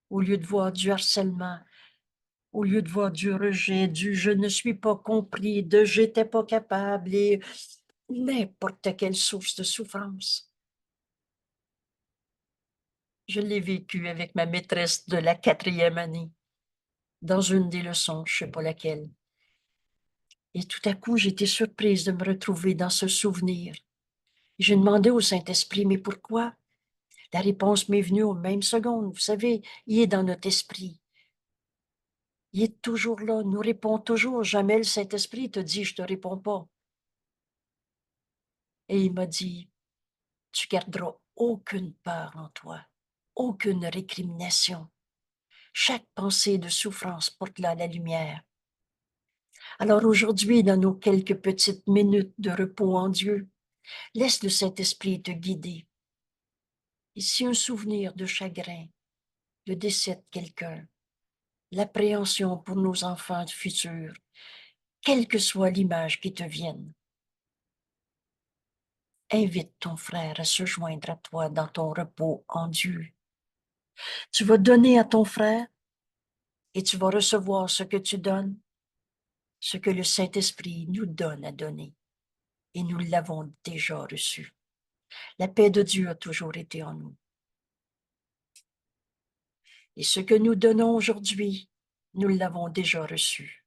au lieu de voir du harcèlement, au lieu de voir du rejet, du je ne suis pas compris, de j'étais pas capable et n'importe quelle source de souffrance. Je l'ai vécu avec ma maîtresse de la 4e année, dans une des leçons, je ne sais pas laquelle. Et tout à coup, j'étais surprise de me retrouver dans ce souvenir. J'ai demandé au Saint-Esprit, mais pourquoi? La réponse m'est venue aux mêmes secondes. Vous savez, il est dans notre esprit. Il est toujours là, nous répond toujours. Jamais le Saint-Esprit te dit, je te réponds pas. Et il m'a dit, tu garderas aucune peur en toi, aucune récrimination. Chaque pensée de souffrance porte là la lumière. Alors aujourd'hui, dans nos quelques petites minutes de repos en Dieu, laisse le Saint-Esprit te guider. Et si un souvenir de chagrin, le décès de quelqu'un, l'appréhension pour nos enfants futurs, quelle que soit l'image qui te vienne, Invite ton frère à se joindre à toi dans ton repos en Dieu. Tu vas donner à ton frère et tu vas recevoir ce que tu donnes, ce que le Saint-Esprit nous donne à donner. Et nous l'avons déjà reçu. La paix de Dieu a toujours été en nous. Et ce que nous donnons aujourd'hui, nous l'avons déjà reçu.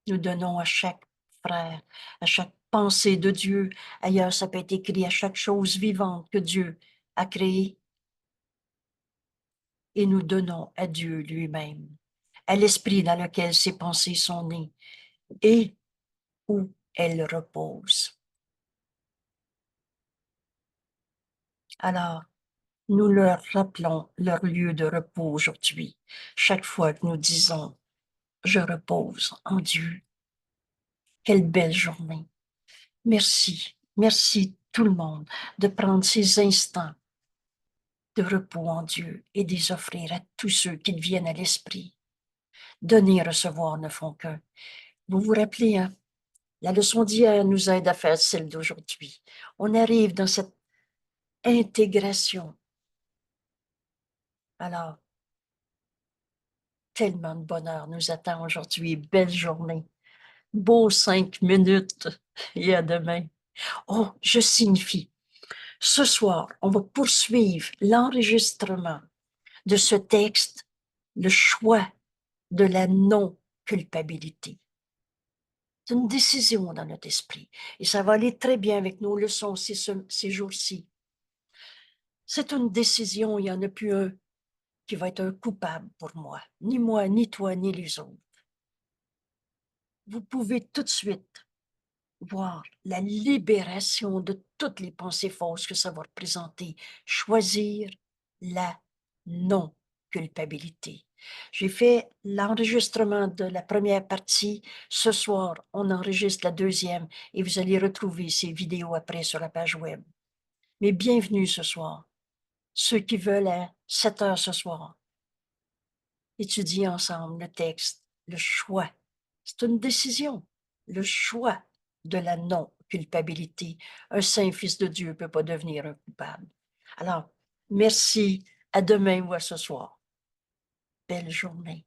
Nous donnons à chaque frère, à chaque pensée de Dieu. Ailleurs, ça peut être écrit à chaque chose vivante que Dieu a créée. Et nous donnons à Dieu lui-même, à l'esprit dans lequel ces pensées sont nées et où elles reposent. Alors, nous leur rappelons leur lieu de repos aujourd'hui, chaque fois que nous disons « Je repose en Dieu ». Quelle belle journée. Merci, merci tout le monde de prendre ces instants de repos en Dieu et de les offrir à tous ceux qui viennent à l'esprit. Donner et recevoir ne font qu'un. Vous vous rappelez, hein? La leçon d'hier nous aide à faire celle d'aujourd'hui. On arrive dans cette intégration. Alors, tellement de bonheur nous attend aujourd'hui. Belle journée. Beau 5 minutes et à demain. Oh, je signifie, ce soir, on va poursuivre l'enregistrement de ce texte, le choix de la non-culpabilité. C'est une décision dans notre esprit et ça va aller très bien avec nos leçons ces jours-ci. C'est une décision, il n'y en a plus un qui va être un coupable pour moi, ni toi, ni les autres. Vous pouvez tout de suite voir la libération de toutes les pensées fausses que ça va représenter. Choisir la non-culpabilité. J'ai fait l'enregistrement de la première partie. Ce soir, on enregistre la deuxième et vous allez retrouver ces vidéos après sur la page web. Mais bienvenue ce soir. Ceux qui veulent à 7 heures ce soir, étudier ensemble le texte, le choix. C'est une décision, le choix de la non-culpabilité. Un saint fils de Dieu ne peut pas devenir un coupable. Alors, merci, à demain ou à ce soir. Belle journée.